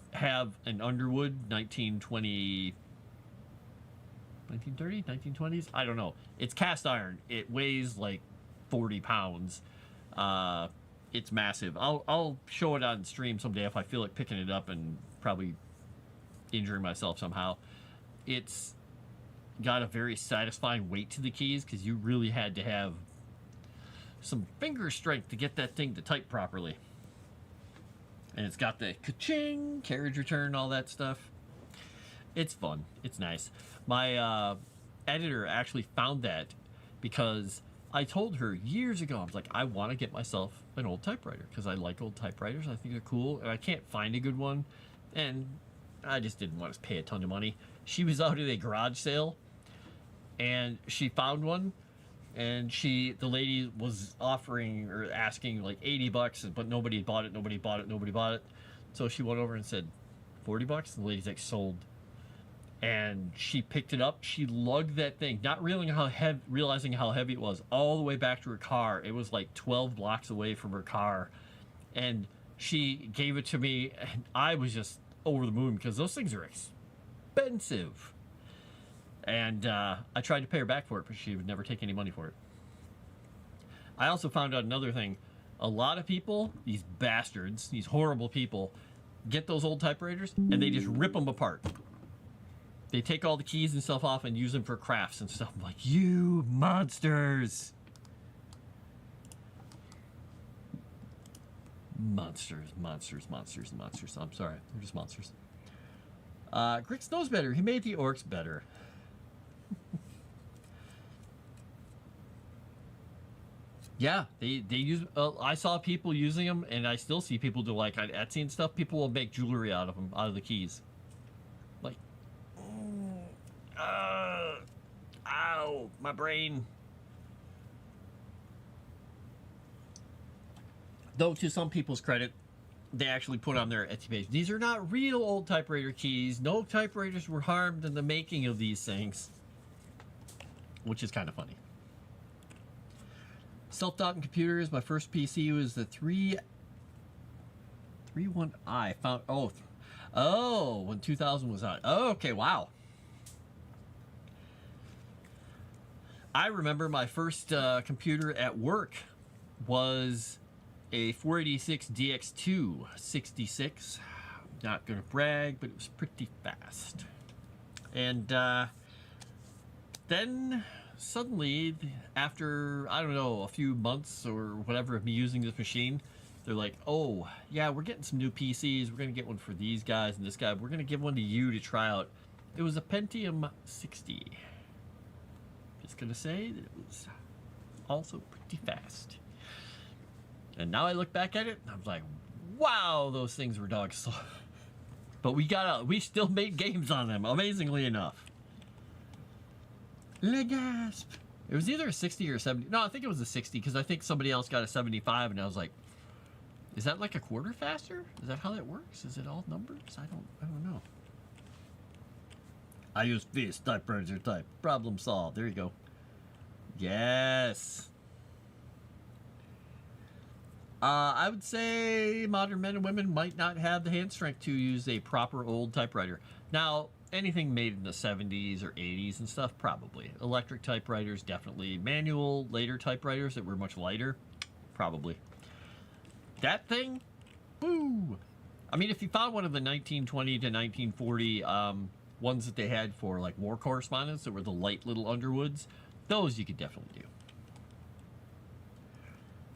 S1: have an Underwood 1920, 1930, 1920s? I don't know. It's cast iron. It weighs like 40 pounds. It's massive. I'll show it on stream someday if I feel like picking it up and probably injuring myself somehow. It's got a very satisfying weight to the keys because you really had to have some finger strength to get that thing to type properly. And it's got the ka-ching, carriage return, all that stuff. It's fun. It's nice. My editor actually found that because I told her years ago, I was like, I want to get myself an old typewriter because I like old typewriters. I think they're cool, and I can't find a good one. And I just didn't want to pay a ton of money. She was out at a garage sale, and she found one. And the lady was offering or asking like $80, but nobody bought it, nobody bought it, nobody bought it. So she went over and said, $40? And the lady's like, sold. And she picked it up. She lugged that thing, not realizing how heavy it was, all the way back to her car. It was like 12 blocks away from her car. and she gave it to me, and I was just over the moon because those things are expensive. And I tried to pay her back for it, but she would never take any money for it. I also found out another thing. A lot of people, these bastards, these horrible people, get those old typewriters and they just rip them apart. They take all the keys and stuff off and use them for crafts and stuff. I'm like, you monsters! Monsters, monsters, monsters, monsters. I'm sorry, they're just monsters. Grix knows better. He made the orcs better. Yeah, they use. I saw people using them, and I still see people do, like on Etsy and stuff. People will make jewelry out of them, out of the keys. Like, ow, my brain. Though, to some people's credit, they actually put on their Etsy page, these are not real old typewriter keys. No typewriters were harmed in the making of these things, which is kind of funny. Self-taught computers. My first PC was the 31i. Found when 2000 was out. Oh, okay, wow. I remember my first computer at work was a 486 DX2 66. Not gonna brag, but it was pretty fast. And then suddenly, after, I don't know, a few months or whatever of me using this machine, they're like, oh, yeah, we're getting some new PCs. We're going to get one for these guys and this guy. We're going to give one to you to try out. It was a Pentium 60. Just going to say that it was also pretty fast. And now I look back at it, and I'm like, wow, those things were dog slow. But we still made games on them, amazingly enough. Le gasp. It was either a 60 or a 70. No, I think it was a 60 because I think somebody else got a 75, and I was like, is that like a quarter faster? Is that how that works? Is it all numbers? I don't know. I use this typewriter type. Problem solved. There you go. Yes. I would say modern men and women might not have the hand strength to use a proper old typewriter. Now, anything made in the 70s or 80s and stuff, probably. Electric typewriters, definitely. Manual, later typewriters that were much lighter, probably. That thing, boo! I mean, if you found one of the 1920 to 1940 ones that they had for like war correspondence that were the light little Underwoods, those you could definitely do.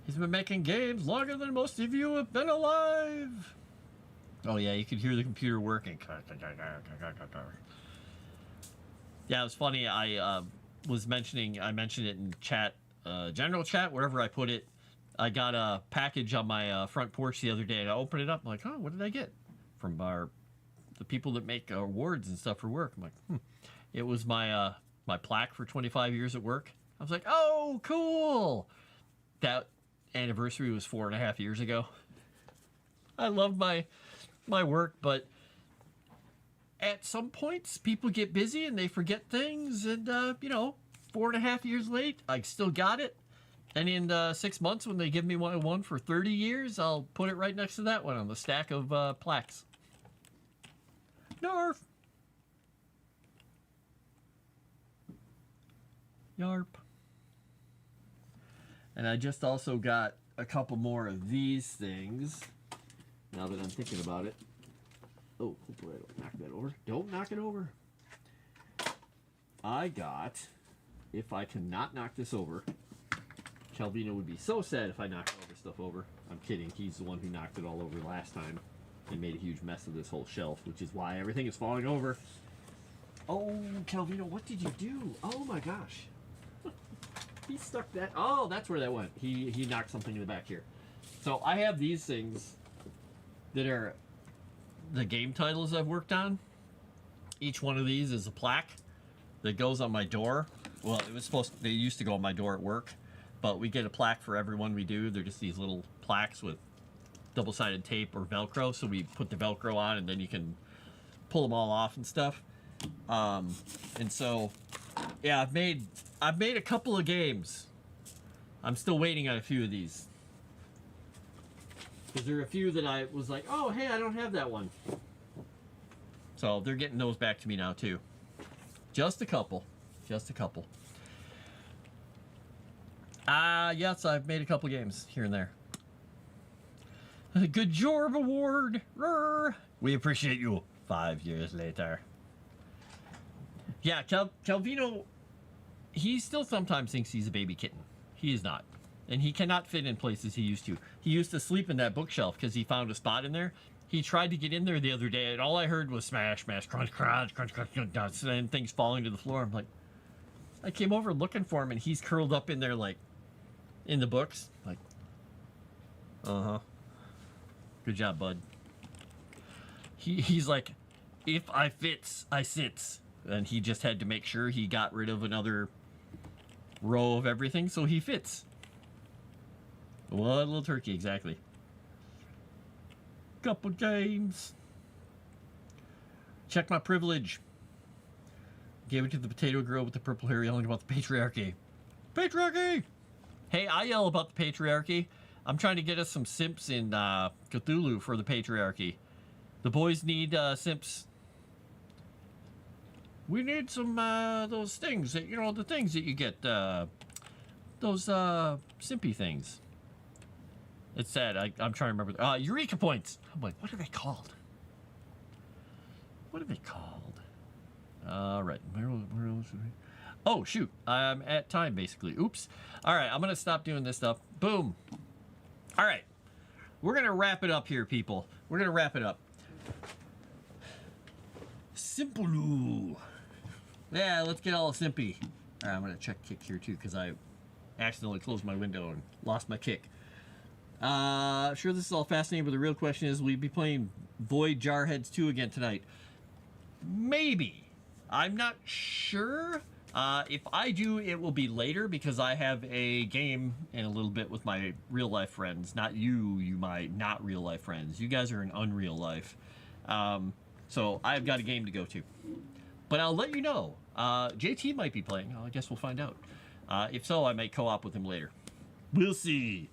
S1: He's been making games longer than most of you have been alive. Oh yeah, you could hear the computer working. Yeah, it was funny. I mentioned it in chat, general chat, wherever I put it. I got a package on my front porch the other day, and I opened it up. I'm like, oh, what did I get? From the people that make awards and stuff for work. I'm like, It was my my plaque for 25 years at work. I was like, oh, cool. That anniversary was 4.5 years ago. I love my work, but at some points people get busy and they forget things, and 4.5 years late, I still got it. And in 6 months, when they give me one for 30 years, I'll put it right next to that one on the stack of plaques. Narf. Yarp. And I just also got a couple more of these things, now that I'm thinking about it. Oh, hopefully I don't knock that over. Don't knock it over. I got, if I cannot knock this over, Calvino would be so sad if I knocked all this stuff over. I'm kidding. He's the one who knocked it all over last time and made a huge mess of this whole shelf, which is why everything is falling over. Oh, Calvino, what did you do? Oh my gosh. He stuck that. Oh, that's where that went. He knocked something in the back here. So I have these things that are the game titles I've worked on. Each one of these is a plaque that goes on my door. Well, they used to go on my door at work, but we get a plaque for every one we do. They're just these little plaques with double-sided tape or Velcro. So we put the Velcro on, and then you can pull them all off and stuff. And so, yeah, I've made a couple of games. I'm still waiting on a few of these. Because there are a few that I was like, oh, hey, I don't have that one. So they're getting those back to me now, too. Just a couple. Just a couple. Yes, I've made a couple games here and there. Good job award. We appreciate you. 5 years later. Yeah, Calvino, he still sometimes thinks he's a baby kitten. He is not. And he cannot fit in places he used to. He used to sleep in that bookshelf because he found a spot in there. He tried to get in there the other day, and all I heard was smash, smash, crunch, crunch, crunch, crunch, crunch, and things falling to the floor. I'm like, I came over looking for him, and he's curled up in there, like, in the books. Like, uh-huh. Good job, bud. He's like, if I fits, I sits. And he just had to make sure he got rid of another row of everything, so he fits. What a little turkey, exactly. Couple games. Check my privilege. Gave it to the potato girl with the purple hair yelling about the patriarchy. Patriarchy! Hey, I yell about the patriarchy. I'm trying to get us some simps in Cthulhu for the patriarchy. The boys need simps. We need some those things that, you know, the things that you get, those simpy things. It's sad. I'm trying to remember. Eureka points. I'm like, what are they called? What are they called? All right. Where else? Oh, shoot. I'm at time, basically. Oops. All right. I'm going to stop doing this stuff. Boom. All right. We're going to wrap it up here, people. We're going to wrap it up. Simple. Yeah, let's get all simpy. All right, I'm going to check kick here, too, because I accidentally closed my window and lost my kick. Sure, this is all fascinating, but the real question is, will you be playing Void Jarheads 2 again tonight? Maybe. I'm not sure. If I do, it will be later, because I have a game in a little bit with my real-life friends. Not you, my not real-life friends. You guys are in unreal life. So I've got a game to go to. But I'll let you know. JT might be playing. I guess we'll find out. If so, I might co-op with him later. We'll see.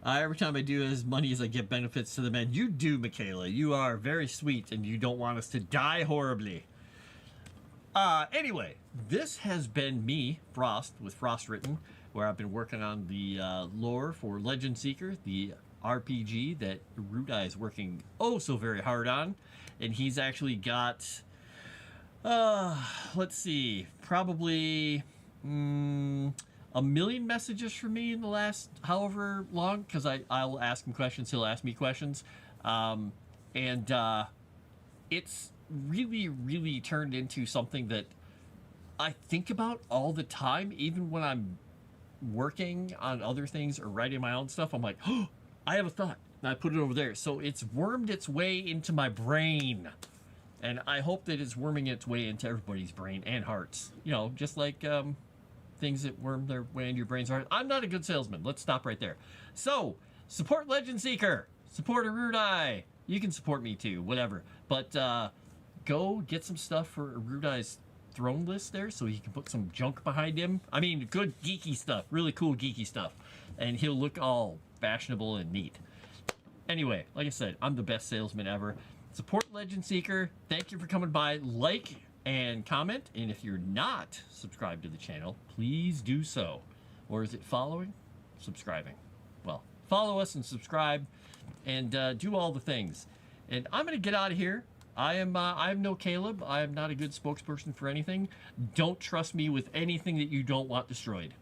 S1: Every time I do as money as I get benefits to the men. You do, Michaela. You are very sweet, and you don't want us to die horribly. Anyway, this has been me, Frost, with Froste Written, where I've been working on the lore for Legend Seeker, the RPG that Rudai is working oh so very hard on. And he's actually got, let's see, probably a million messages from me in the last however long, because I'll ask him questions, he'll ask me questions. It's really, really turned into something that I think about all the time, even when I'm working on other things or writing my own stuff. I'm like, oh, I have a thought, and I put it over there. So it's wormed its way into my brain, and I hope that it's worming its way into everybody's brain and hearts. You know, just like things that worm their way into your brain's heart. I'm not a good salesman. Let's stop right there. So, support Legend Seeker. Support Arudai. You can support me too, whatever. But go get some stuff for Arudai's throne list there so he can put some junk behind him. I mean, good geeky stuff. Really cool geeky stuff. And he'll look all fashionable and neat. Anyway, like I said, I'm the best salesman ever. Support Legend Seeker. Thank you for coming by. Like and comment. And if you're not subscribed to the channel, please do so. Or is it following? Subscribing. Well, follow us and subscribe and do all the things. And I'm going to get out of here. I'm no Caleb. I am not a good spokesperson for anything. Don't trust me with anything that you don't want destroyed.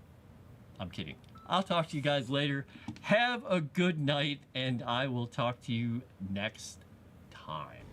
S1: I'm kidding. I'll talk to you guys later. Have a good night, and I will talk to you next time.